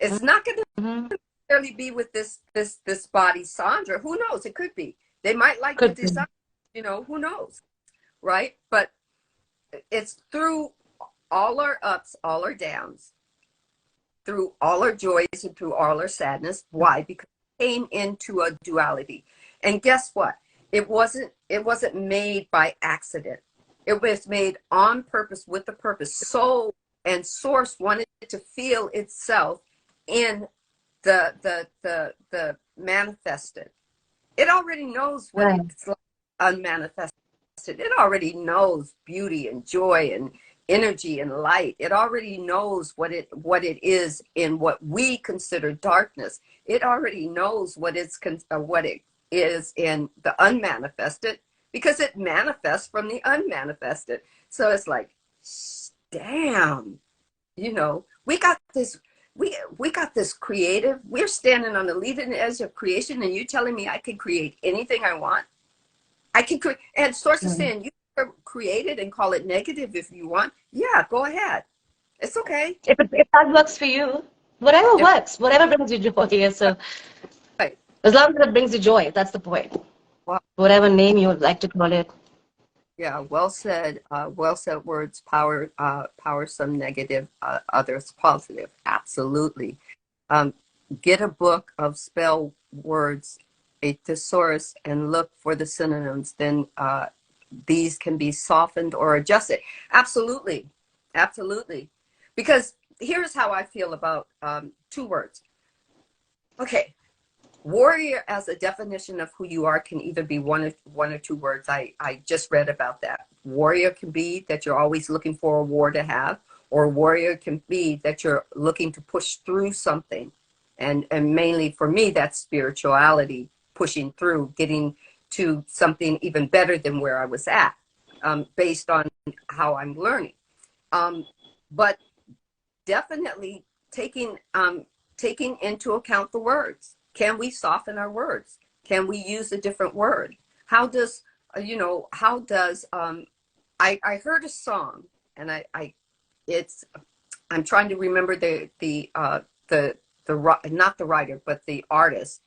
It's not going to Mm-hmm. necessarily be with this body, Sandra. Who knows? It could be. They might like the Could be. design. Who knows, right? But it's through all our ups, all our downs, through all our joys and through all our sadness. Why? Because we came into a duality. And guess what? It wasn't made by accident. It was made on purpose with a purpose. Soul and source wanted to feel itself in the manifested. It already knows what Right. it's like unmanifested. It already knows beauty and joy and energy and light. It already knows what it is in what we consider darkness. It already knows what it is in the unmanifested, because it manifests from the unmanifested. So it's like, damn, we got this. We got this creative. We're standing on the leading edge of creation, and you telling me I can create anything I want? I can create, and source is Mm. saying you can create it and call it negative if you want. Yeah, go ahead. It's okay. If that works for you, whatever If, works, whatever brings you joy. Yeah, so right. as long as it brings you joy, that's the point. Well, Whatever name you would like to call it. yeah, well said. Well said words. Power some negative, others positive. Absolutely. Um, get a book of spell words, a thesaurus, and look for the synonyms. Then these can be softened or adjusted. Absolutely. Absolutely. Because here's how I feel about two words. Okay. Warrior as a definition of who you are can either be one or two words. I just read about that. Warrior can be that you're always looking for a war to have, or warrior can be that you're looking to push through something. And mainly for me, that's spirituality, pushing through, getting to something even better than where I was at, based on how I'm learning. But definitely taking into account the words. Can we soften our words? Can we use a different word? How does I heard a song, and I'm trying to remember not the writer, but the artist.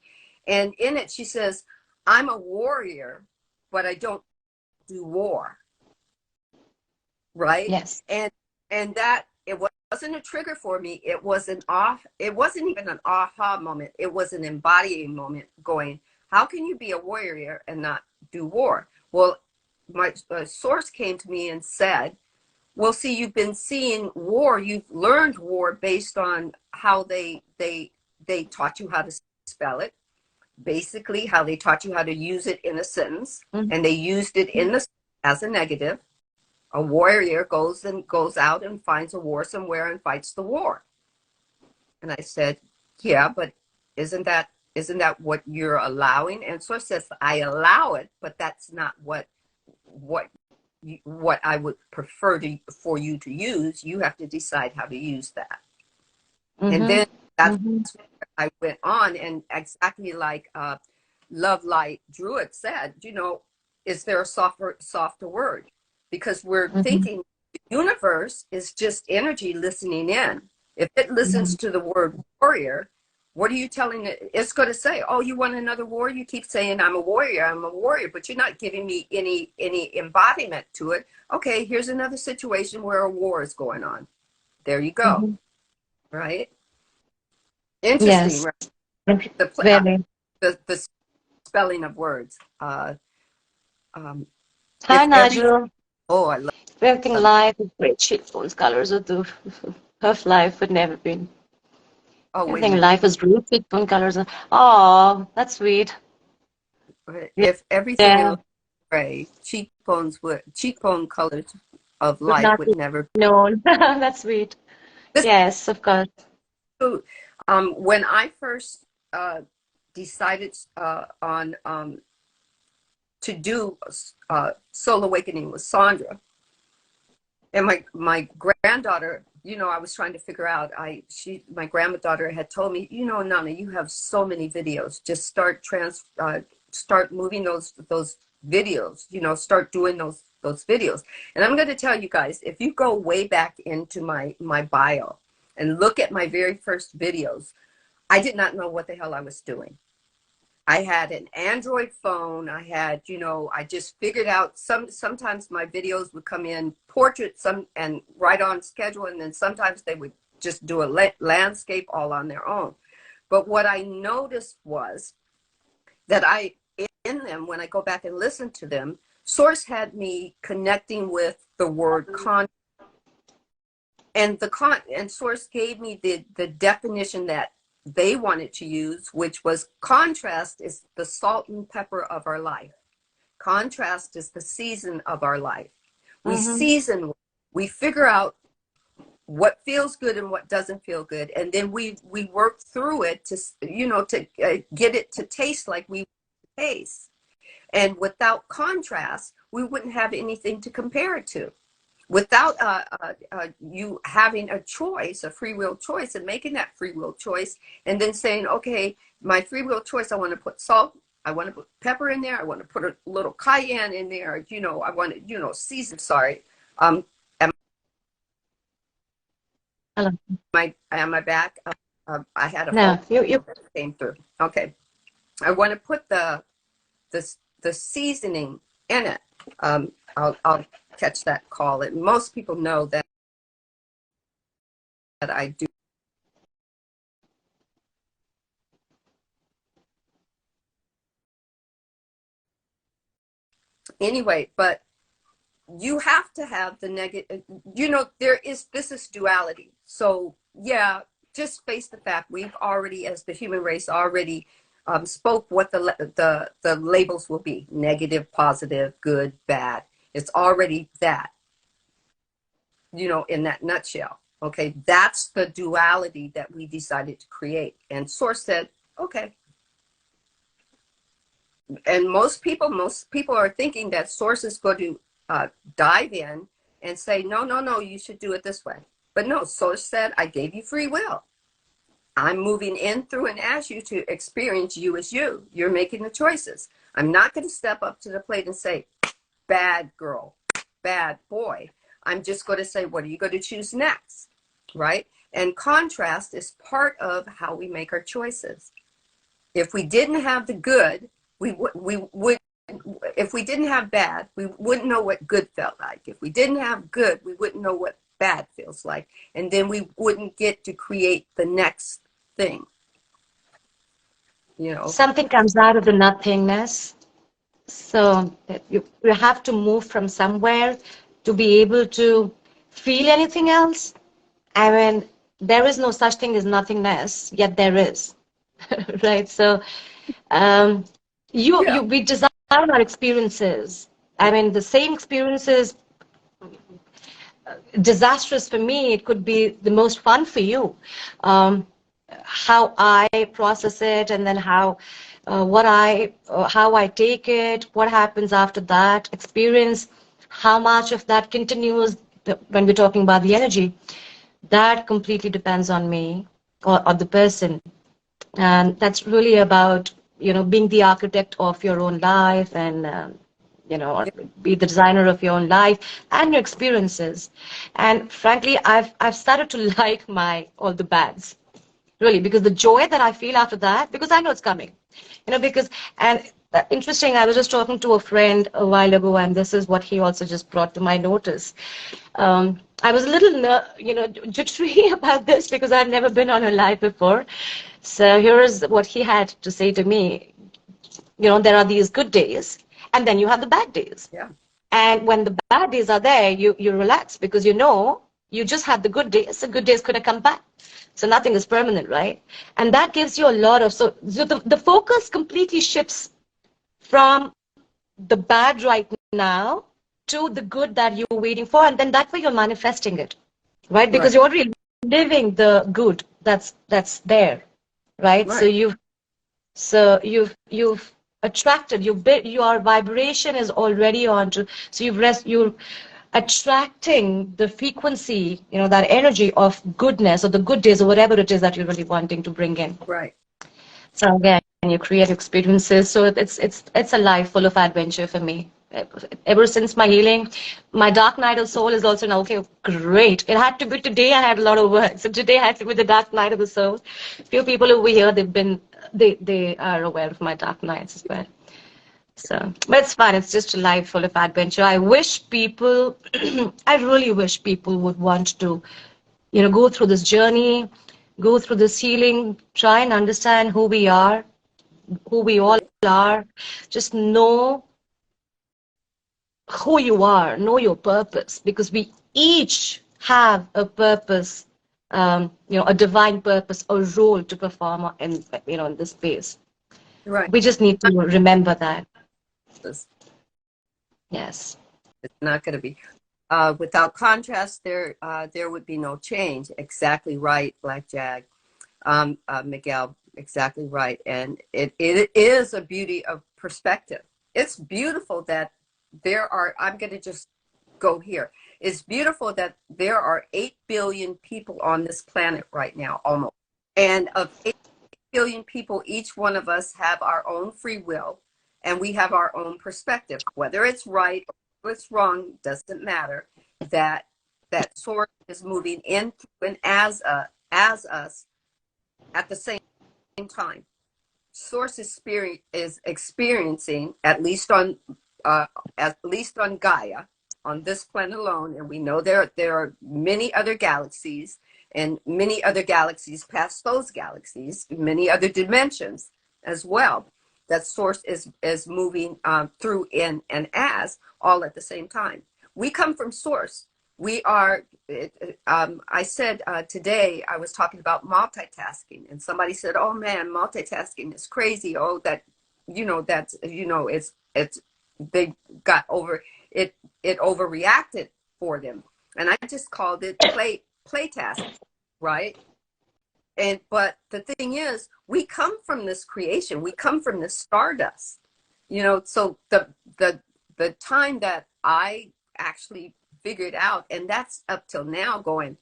And in it, she says, "I'm a warrior, but I don't do war." Right? Yes. And that it wasn't a trigger for me. It wasn't even an aha moment. It was an embodying moment going, how can you be a warrior and not do war? Well, my source came to me and said, well, see, you've been seeing war. You've learned war based on how they taught you how to spell it. Basically, how they taught you how to use it in a sentence, Mm-hmm. and they used it as a negative. A warrior goes out and finds a war somewhere and fights the war. And I said, yeah, but isn't that what you're allowing? And so it says, I allow it, but that's not what I would prefer for you to use. You have to decide how to use that. And Mm-hmm. then that's Mm-hmm. where I went on, and exactly like Love Light Druid said, is there a softer word? Because we're Mm-hmm. thinking the universe is just energy listening in. If it listens to the word warrior, what are you telling it? It's going to say, oh, you want another warrior? You keep saying I'm a warrior, but you're not giving me any embodiment to it. Okay, here's another situation where a war is going on. There you go. Mm-hmm. Right? Interesting, Yes, right? very. The spelling of words. Um, Hi, if every Nigel. oh, I love Everything life is great. Cheekbones, colors of the of life would never been. oh, wait a Everything in minute. life is great. Cheekbone colors. Oh, that's sweet. If everything in Yeah, life were gray, cheekbone colors of would life not would be never. known. That's sweet. This Yes, of course. when I first decided on to do Soul Awakening with Sandra, and my granddaughter, I was trying to figure out. My granddaughter had told me, Nana, you have so many videos. Just start moving those videos. Start doing those videos. And I'm going to tell you guys, if you go way back into my bio and look at my very first videos, I did not know what the hell I was doing. I had an Android phone. I had, I just figured out sometimes my videos would come in portrait and right on schedule. And then sometimes they would just do a landscape all on their own. But what I noticed was that in them, when I go back and listen to them, Source had me connecting with the word con. And Source gave me the definition that they wanted to use, which was contrast is the salt and pepper of our life. Contrast is the season of our life. We Mm-hmm. season, we figure out what feels good and what doesn't feel good, and then we work through it to get it to taste like we taste. And without contrast, we wouldn't have anything to compare it to. Without you having a choice, a free will choice, and making that free will choice, and then saying, okay, my free will choice, I want to put salt, I want to put pepper in there, I want to put a little cayenne in there, I want to, season, sorry. Am Hello. am I back? I had a phone No, you. that came through. Okay. I want to put the seasoning in it. I'll catch that call. And most people know that I do. Anyway, but you have to have the negative, this is duality. So yeah, just face the fact we've already, as the human race, already spoke what the labels will be: negative, positive, good, bad. It's already that, in that nutshell. Okay, that's the duality that we decided to create. And Source said, okay. And most people are thinking that Source is going to dive in and say, no, you should do it this way. But no, Source said, I gave you free will. I'm moving in through and as you to experience you as you. You're making the choices. I'm not going to step up to the plate and say, bad girl, bad boy. I'm just going to say, what are you going to choose next? Right? And contrast is part of how we make our choices. If we didn't have the good, we would, if we didn't have bad, we wouldn't know what good felt like. If we didn't have good, we wouldn't know what bad feels like. And then we wouldn't get to create the next thing. Something comes out of the nothingness. So you have to move from somewhere to be able to feel anything else. I mean, there is no such thing as nothingness, yet there is, right? So um, Yeah. we design our experiences. I mean, the same experiences, disastrous for me, it could be the most fun for you. Um, how I process it, and then how I take it, what happens after that experience, how much of that continues when we're talking about the energy, that completely depends on me or the person. And that's really about, being the architect of your own life and or be the designer of your own life and your experiences. And frankly, I've started to like my all the bads, really, because the joy that I feel after that, because I know it's coming, because, and interesting, I was just talking to a friend a while ago, and this is what he also just brought to my notice. I was a little, jittery about this because I've never been on a live before. So here is what he had to say to me. There are these good days, and then you have the bad days. Yeah. And when the bad days are there, you relax because you just had the good days. The good days could have come back. So nothing is permanent, right? And that gives you a lot of, so the focus completely shifts from the bad right now to the good that you're waiting for. And then that way you're manifesting it, right? Right. Because you're already living the good that's there, right? Right. So you've attracted, your vibration is already on to, so you're attracting the frequency, that energy of goodness or the good days or whatever it is that you're really wanting to bring in. Right. So again, you create experiences. So it's a life full of adventure for me. Ever since my healing, my dark night of soul is also now, okay, great. It had to be today. I had a lot of work. So today had to be the dark night of the soul. Few people over here, they are aware of my dark nights as well. So, but it's fun. It's just a life full of adventure. I wish people, I really wish people would want to, go through this journey, go through this healing, try and understand who we are, who we all Right. are. Just know who you are, know your purpose, because we each have a purpose, a divine purpose, a role to perform in this space. Right. We just need to remember that. It's Yes. not going to be. Without contrast, there would be no change. Exactly right, Black Jag. Miguel, exactly right. And it is a beauty of perspective. It's beautiful that I'm going to just go here. It's beautiful that there are 8 billion people on this planet right now, almost. And of 8 billion people, each one of us have our own free will and we have our own perspective. Whether it's right or it's wrong, doesn't matter. That source is moving in through and as us at the same time. Source is experiencing, at least on Gaia, on this planet alone, and we know there are many other galaxies and many other galaxies past those galaxies, many other dimensions as well. That source is moving through in and as all at the same time. We come from source. We are, I said today, I was talking about multitasking, and somebody said, oh man, multitasking is crazy. Oh, they got over it, it overreacted for them. And I just called it playtasking, right? But the thing is, we come from this creation, we come from this stardust, so the time that I actually figured out, and that's up till now, going,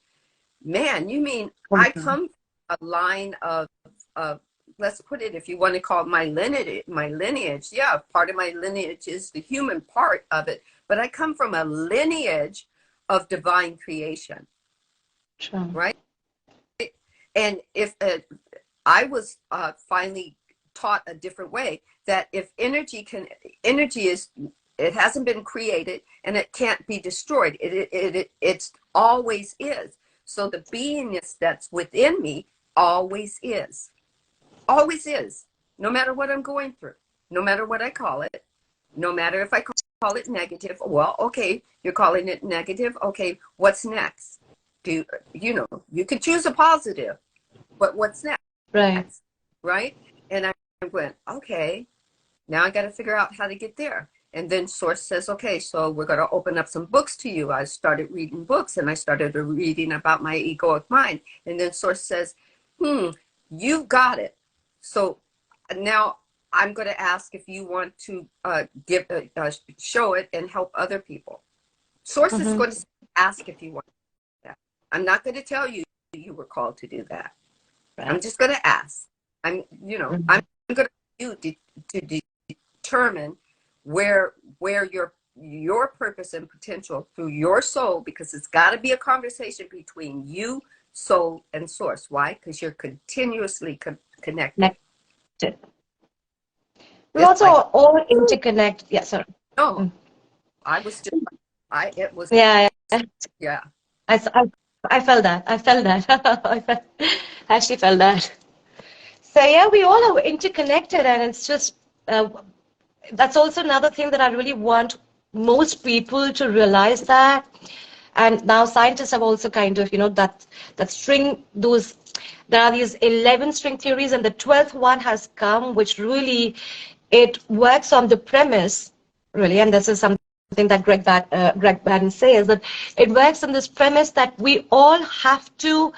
man, you mean I come from a line of let's put it, if you want to call it my lineage. Yeah, part of my lineage is the human part of it, but I come from a lineage of divine creation. Sure. Right? And if I was finally taught a different way, that if energy it hasn't been created and it can't be destroyed. It's always is. So the beingness that's within me always is. Always is. No matter what I'm going through, no matter what I call it, no matter if I call it negative. Well, okay, you're calling it negative. Okay, what's next? You could choose a positive, but what's next? Right. Right? And I went, okay, now I got to figure out how to get there. And then Source says, okay, so we're going to open up some books to you. I started reading books, and I started reading about my egoic mind. And then Source says, you've got it. So now I'm going to ask if you want to show it and help other people. Source is going to ask if you want that. I'm not going to tell you you were called to do that. Right. I'm just going to ask. I'm going to you to determine where your purpose and potential through your soul, because it's got to be a conversation between you, soul, and source. Why? Because you're continuously connected. Connected. We're It's also like, all interconnected. Yeah, sorry. no, I was just, it was, Yeah, yeah. yeah. I, I felt that. I felt that. I actually felt that. So yeah, we all are interconnected, and it's just uh, that's also another thing that I really want most people to realize that. And now scientists have also kind of, that string those. There are these 11 string theories, and the 12th one has come, which really it works on the premise, really, and this is something that Greg Baden says, that it works on this premise that we all have to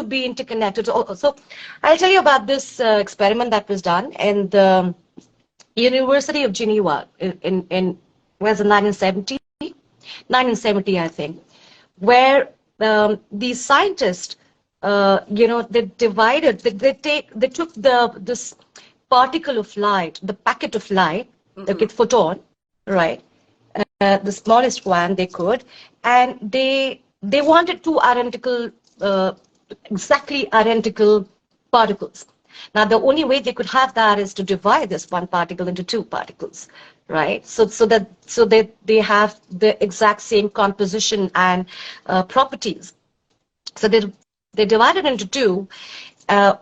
be interconnected. So I'll tell you about this experiment that was done in the University of Geneva in was in 1970, I think, where these scientists, they divided, they took this particle of light, the packet of light, okay, photon, right, the smallest one they could, and they wanted two uh, exactly identical particles. Now, the only way they could have that is to divide this one particle into two particles, right? So that they have the exact same composition and properties. So they divided into two uh,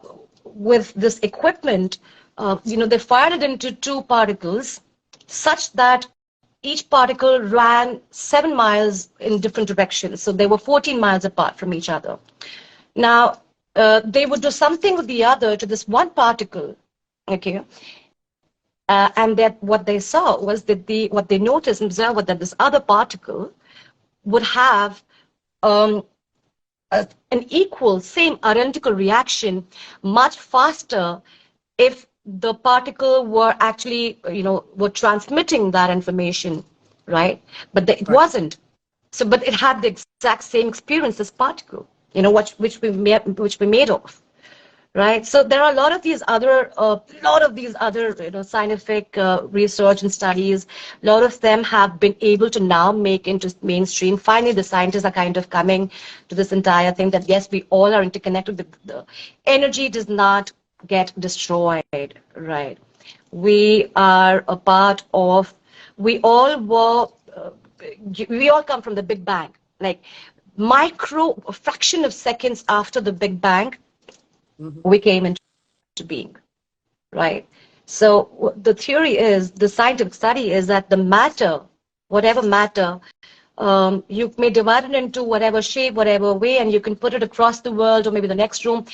with this equipment. They fired it into two particles such that each particle ran 7 miles in different directions. So they were 14 miles apart from each other. Now, they would do something with the other to this one particle, okay? And that what they saw was that what they noticed and observed was that this other particle would have um, an equal, same identical reaction much faster if the particle were actually, were transmitting that information, right? But it Right. wasn't. So, but it had the exact same experience as particle, which we made of, right? So there are a lot of these other, scientific research and studies. A lot of them have been able to now make into mainstream. Finally, the scientists are kind of coming to this entire thing that yes, we all are interconnected. The energy does not get destroyed, right? We are a part of. We all were. We all come from the Big Bang. Like a fraction of seconds after the Big Bang, we came into being, right? So the theory is, the scientific study is that the matter, whatever matter, you may divide it into whatever shape, whatever way, and you can put it across the world or maybe the next room.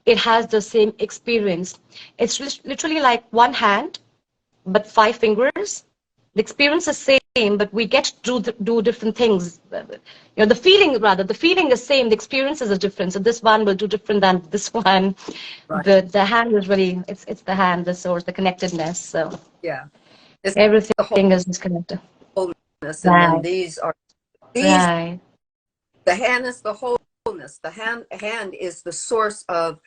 It has the same experience. It's literally like one hand, but 5 fingers. The experience is same, but we get to do different things. The feeling is same. The experiences are different. So this one will do different than this one. Right. The hand is really, it's the hand, the source, the connectedness. So Yeah. It's the everything is disconnected. wholeness. And then Right, these, right, the hand is the wholeness. The hand is the source of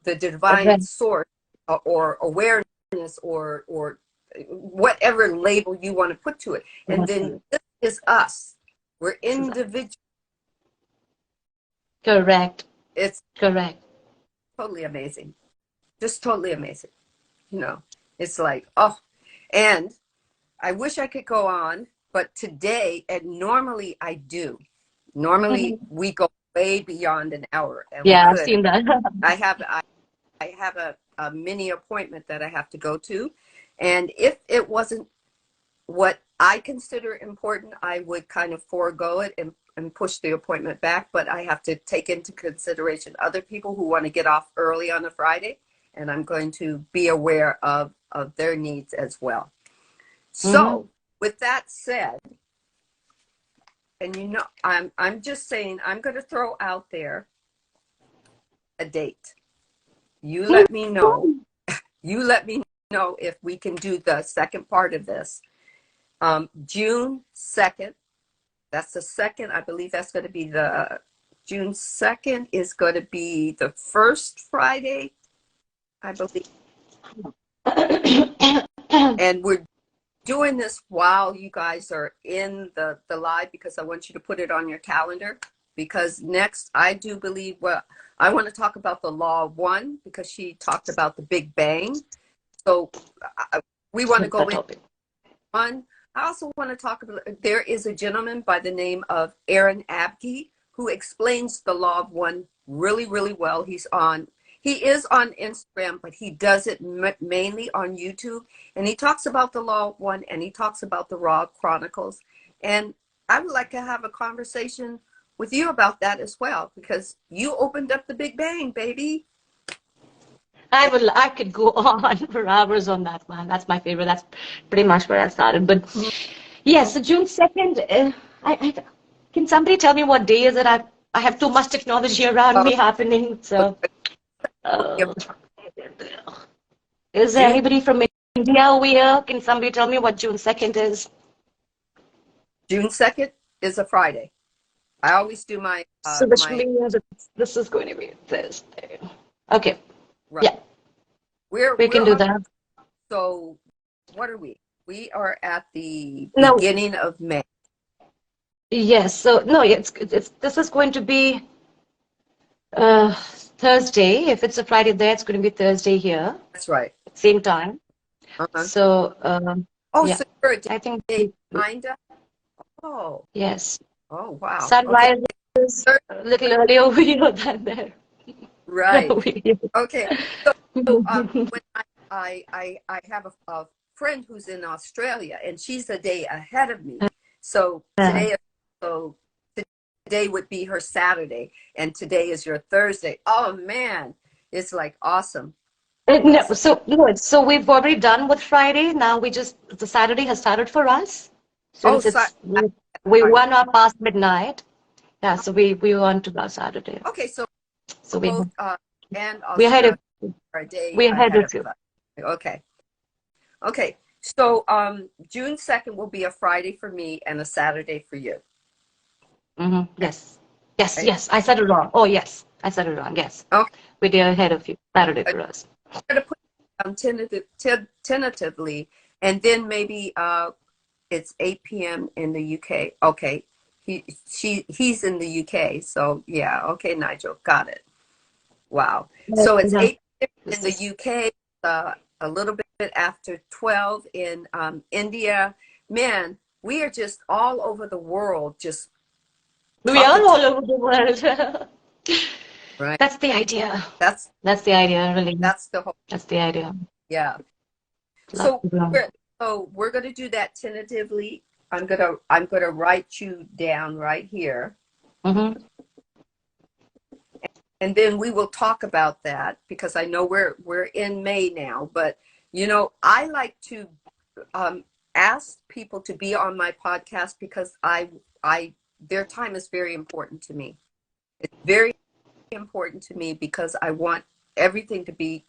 the divine right, source, or awareness, or whatever label you want to put to it. And then this is us. We're individual. correct, It's correct. totally amazing. Just totally amazing. It's like, oh, and I wish I could go on, but today, and normally I do. Normally we go way beyond an hour, and we Yeah, I've could. seen that. I have a mini appointment that I have to go to. And if it wasn't what I consider important, I would kind of forego it and push the appointment back. But I have to take into consideration other people who want to get off early on a Friday, and I'm going to be aware of their needs as well. So with that said, and I'm just saying, I'm going to throw out there a date. You let me know. You let me know if we can do the second part of this. June 2nd. That's the second. I believe that's going to be June 2nd is going to be the first Friday, I believe. And we're doing this while you guys are in the live because I want you to put it on your calendar. Because next, I do believe, well, I want to talk about the law of one because she talked about the Big Bang. So we want to go in one. I also want to talk about, there is a gentleman by the name of Aaron Abke who explains the law of one really, really well. He is on Instagram, but he does it mainly on YouTube. And he talks about the law of one and he talks about the Raw Chronicles. And I would like to have a conversation with you about that as well, because you opened up the Big Bang, baby. I could go on for hours on that one. That's my favorite. That's pretty much where I started. But yes, so June 2nd, can somebody tell me what day is it? I have too much technology around me happening. So, is there anybody from India over here? Can somebody tell me what June 2nd is? June 2nd is a Friday. I always do my. So which means this is going to be Thursday. Okay. Right. Yeah. We can do that. So, what are we? We are at the beginning of May. Yes. So no, this is going to be Thursday. If it's a Friday there, it's going to be Thursday here. That's right. Same time. So yeah. So you're a day I think behind us? Oh. Yes. Oh wow. Sunrise is a little earlier over here than there. Right. Okay. So when I have a friend who's in Australia and she's a day ahead of me. So today would be her Saturday and today is your Thursday. Oh man, it's like awesome. So we've already done with Friday. Now the Saturday has started for us. So we won our past midnight. Yeah, so we want to go Saturday. Okay, so we and we're ahead of we're ahead of you. Okay. So June 2nd will be a Friday for me and a Saturday for you. Yes. I said it wrong. Oh yes, I said it wrong. Yes. Okay. We're ahead of you. Saturday for us. I'm gonna put tentatively, and then maybe it's 8 p.m. in the UK. Okay. He's in the UK, so yeah. Okay, Nigel, got it. Wow. So it's 8 in the UK, a little bit after 12 in India. Man, we are just all over the world. We are all over the world. Right. That's the idea. That's the idea, really. That's the idea. Yeah. So we're gonna do that tentatively. I'm gonna write you down right here. And then we will talk about that because I know we're in May now. But I like to ask people to be on my podcast because their time is very important to me. It's very important to me because I want everything to be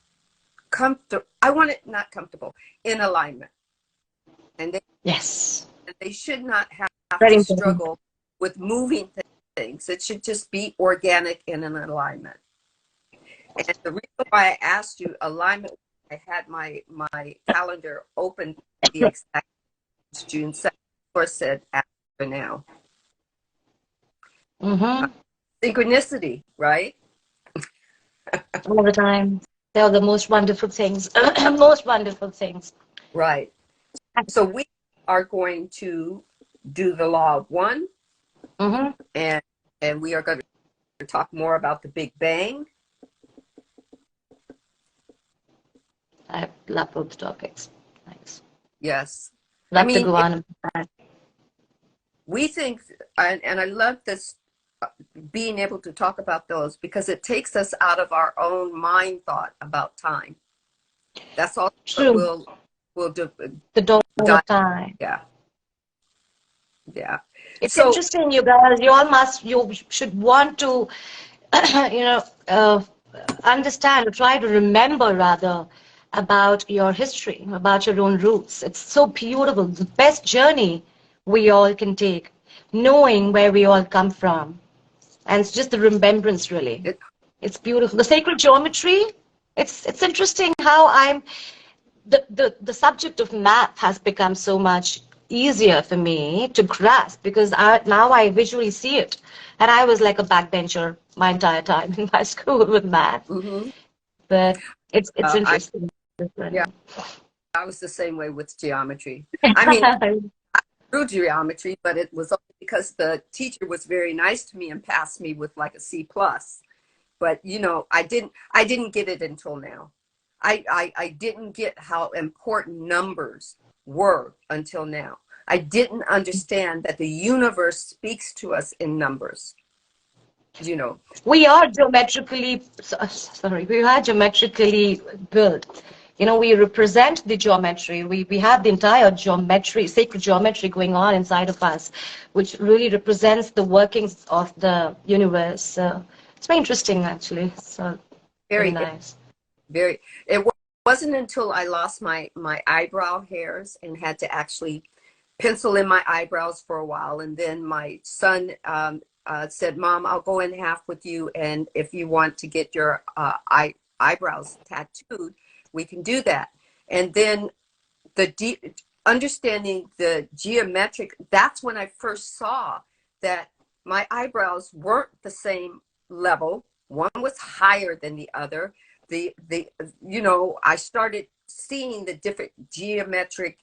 comfortable. I want it not comfortable, in alignment. And they should not have to struggle with moving things. It should just be organic and in alignment. And the reason why I asked you alignment, I had my calendar open the exact June 2nd, or said after now. Synchronicity, right? All the time. They are the most wonderful things. Most wonderful things. Right. So we are going to do the law of one. And we are going to talk more about the Big Bang. I love both topics. Thanks. Yes. Love to go on. We think, and I love this, being able to talk about those because it takes us out of our own mind thought about time. That's all. True. We'll do. The dawn of time. Yeah. It's interesting, you guys. You should want to, understand, try to remember rather about your history, about your own roots. It's so beautiful. The best journey we all can take, knowing where we all come from. And it's just the remembrance, really. It's beautiful. The sacred geometry, it's interesting how the subject of math has become so much easier for me to grasp because now I visually see it. And I was like a backbencher my entire time in my school with math. Mm-hmm. But it's I interesting. Yeah, I was the same way with geometry. I mean, through geometry, but it was only because the teacher was very nice to me and passed me with like a C plus. But you know, I didn't get it until now. I didn't get how important numbers were until now. I didn't understand that the universe speaks to us in numbers. You know, We are geometrically, sorry, we are geometrically built. You know, we represent the geometry. We have the entire geometry, sacred geometry going on inside of us, which really represents the workings of the universe. So it's very interesting, actually. So very very, nice. very. Wasn't until I lost my eyebrow hairs and had to actually pencil in my eyebrows for a while, and then my son said, "Mom, I'll go in half with you, and if you want to get your eyebrows tattooed, we can do that." And then understanding the geometric, that's when I first saw that my eyebrows weren't the same level. One was higher than the other. The you know, I started seeing the different geometric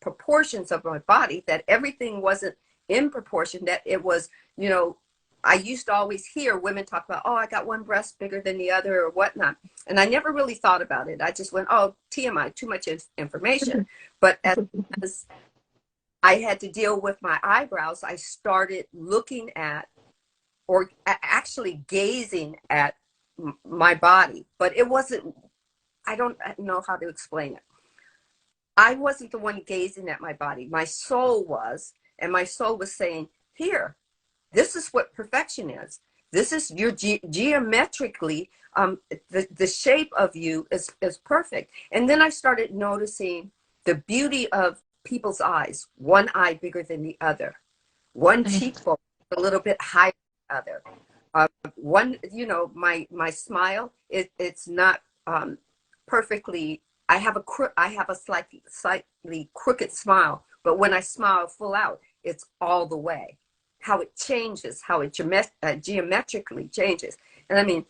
proportions of my body, that everything wasn't in proportion, that it was, you know, I used to always hear women talk about, oh, I got one breast bigger than the other or whatnot. And I never really thought about it. I just went, oh, TMI, too much information. But as I had to deal with my eyebrows, I started looking at, or actually gazing at my body. But it wasn't, I don't know how to explain it. I wasn't the one gazing at my body. My soul was, and my soul was saying, here, this is what perfection is. This is your geometrically, the shape of you is perfect. And then I started noticing the beauty of people's eyes. One eye bigger than the other. One cheekbone a little bit higher than the other. One, you know, my smile, it's not perfectly. I have a slightly crooked smile, but when I smile full out, it's all the way. How it changes, how it geometrically changes. And I mean,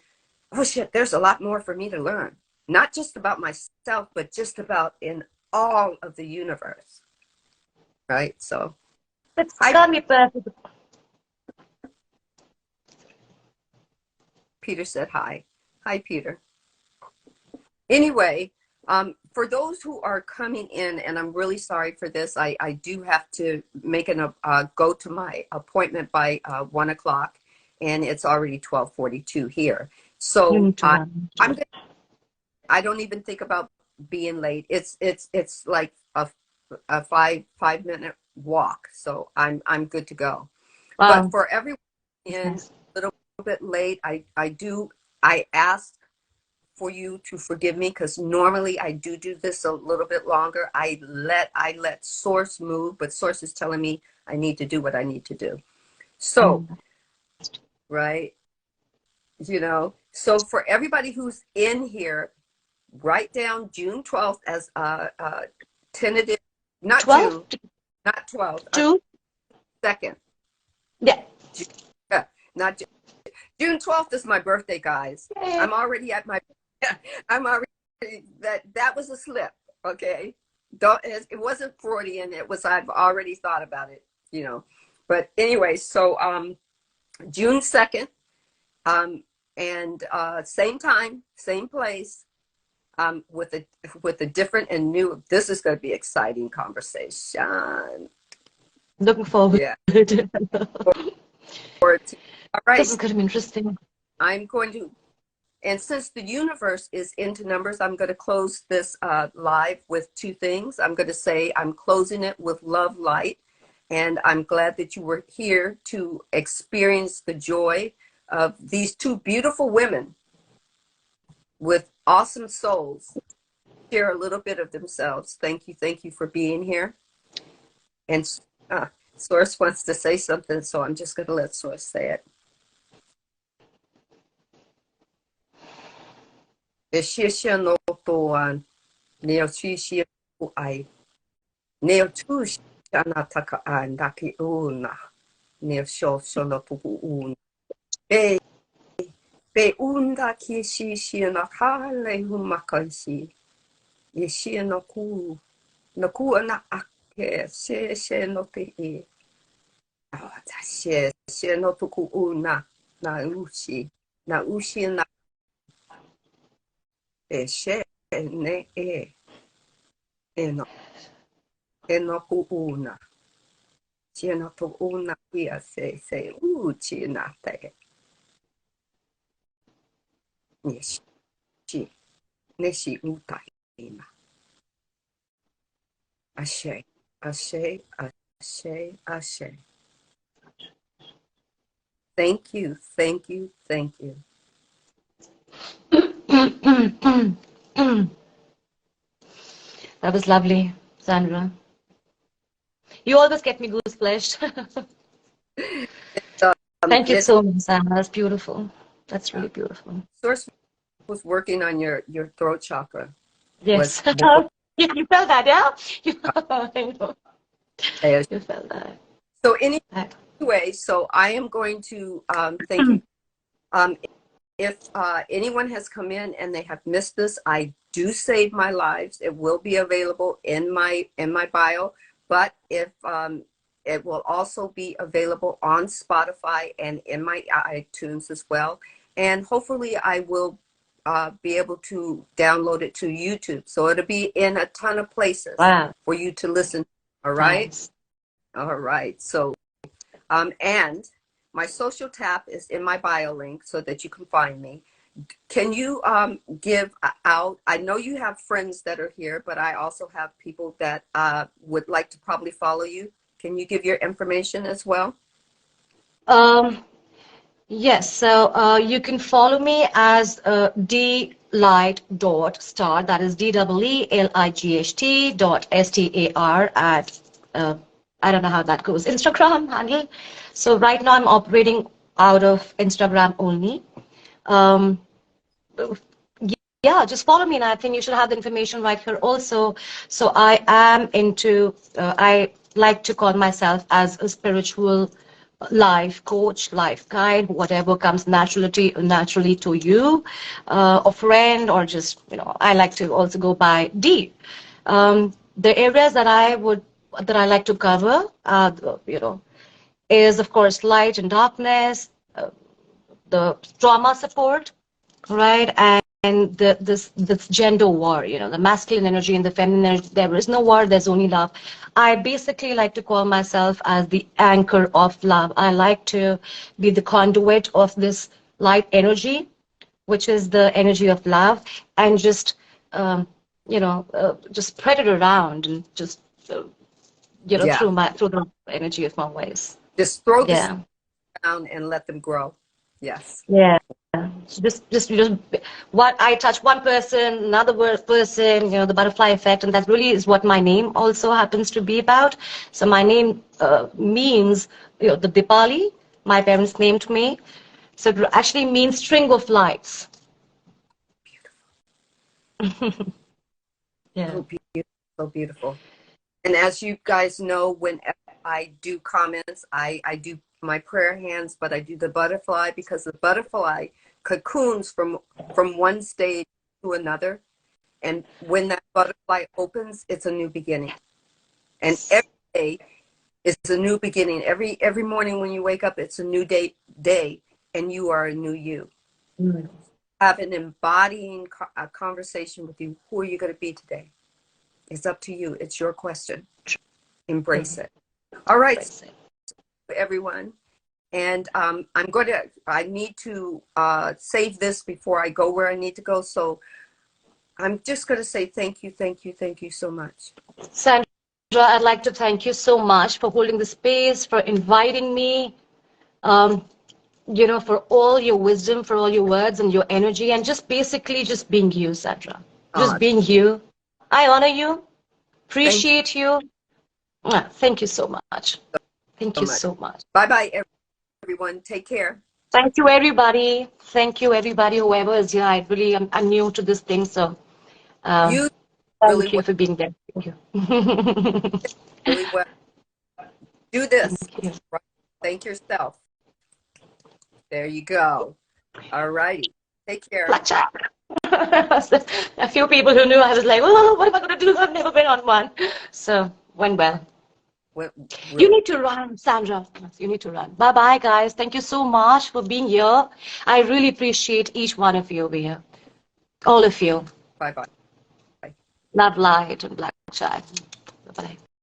oh shit, there's a lot more for me to learn. Not just about myself, but just about in all of the universe. Right? So, It's hi, got me perfect. Peter said hi. Hi, Peter. Anyway, for those who are coming in, and I'm really sorry for this, I do have to make go to my appointment by 1 o'clock, and it's already 12:42 here. You So need to run. I don't even think about being late. It's like a five minute walk, so I'm good to go. But Wow, for everyone that's in nice. a little bit late, I ask for you to forgive me, because normally I do this a little bit longer. I let source move, but source is telling me I need to do what I need to do. So, Mm. right, you know, so for everybody who's in here, write down June 12th as tentative, not 12 June, not 12th, to, 2nd. yeah. Yeah, not June. June 12th is my birthday, guys. Yay. I'm already at my, I'm already, that was a slip, okay? Don't, it wasn't Freudian, it was, I've already thought about it, you know. But anyway, so June 2nd, and same time, same place, with a different and new, this is going to be exciting conversation. Looking forward Yeah. to it. All This right, is going to be interesting. I'm going to, and since the universe is into numbers, I'm going to close this live with two things. I'm going to say I'm closing it with love, light, and I'm glad that you were here to experience the joy of these two beautiful women with awesome souls share a little bit of themselves. Thank you for being here. And Source wants to say something, so I'm just going to let Source say it. Neo Shishi I. Neo Tush Anataka Andaki Una. Neo Sho Sonopuku Un. Be Be Unda Kishi na Hale Humakashi. Yeshi no Ku. No Ku na Ake. She no Te E. She no Tuku Una. Na Ushi. Na Ushi na She ne E. Eno. Eno Ku Una. Chino to una pia se china te neshi neshi uta ina ashe ashe ashe ashe. Thank you, thank you, thank you. That was lovely, Sandra. You always get me goosebumps. Thank you It's so much, Sandra. That's beautiful. That's really beautiful. Source was working on your throat chakra. Was Yes. before. You felt that, yeah? I know. You felt that. So anyway, so I am going to thank you. If anyone has come in and they have missed this, I do save my lives. It will be available in my bio, but if it will also be available on Spotify and in my iTunes as well. And hopefully I will be able to download it to YouTube. So it'll be in a ton of places for you to listen. All right. Nice. All right. So, and my social tap is in my bio link so that you can find me. Can you give out, I know you have friends that are here, but I also have people that would like to probably follow you. Can you give your information as well? Yes, so you can follow me as dlight.star, that is DEELIGHT.STAR at, I don't know how that goes, Instagram handle. So right now I'm operating out of Instagram only. Yeah, just follow me, and I think you should have the information right here also. So I am into, I like to call myself as a spiritual life coach, life guide, whatever comes naturally to you, a friend, or just, I like to also go by D. The areas that I like to cover, is of course light and darkness, the trauma support, right? And this gender war, the masculine energy and the feminine energy. There is no war, there's only love. I basically like to call myself as the anchor of love. I like to be the conduit of this light energy, which is the energy of love, and just just spread it around, and just Yeah. through the energy of my ways. Just throw this Yeah. down and let them grow. Yes. Yeah. Just what I touch one person, another person, the butterfly effect, and that really is what my name also happens to be about. So my name means, the Dipali, my parents named me. So it actually means string of lights. Yeah. So beautiful, so beautiful. And as you guys know, whenever I do comments, I do my prayer hands, but I do the butterfly because the butterfly cocoons from one stage to another. And when that butterfly opens, it's a new beginning. And every day is a new beginning. Every morning when you wake up, it's a new day, and you are a new you. Mm. Have an embodying a conversation with you. Who are you going to be today? It's up to you. It's your question. Embrace it. All right, everyone. And I need to save this before I go where I need to go. So I'm just going to say thank you, thank you, thank you so much. Sandra, I'd like to thank you so much for holding the space, for inviting me, for all your wisdom, for all your words and your energy, and just basically just being you, Sandra. Just being you. I honor you, appreciate you. Thank you so much. Thank you so much. Bye-bye, everyone. Take care. Thank you, everybody. Thank you, everybody, whoever is here. I'm new to this thing, so. You really Thank you well. for being there. Thank you. Really well. Do this. Thank you. Right? Thank yourself. There you go. All righty. Take care. Blackjack. A few people who knew I was like, oh, what am I going to do? I've never been on one. So, went well. Went You really need to run, Sandra. You need to run. Bye bye, guys. Thank you so much for being here. I really appreciate each one of you over here. All of you. bye bye. Love, light, and blackjack. Bye bye.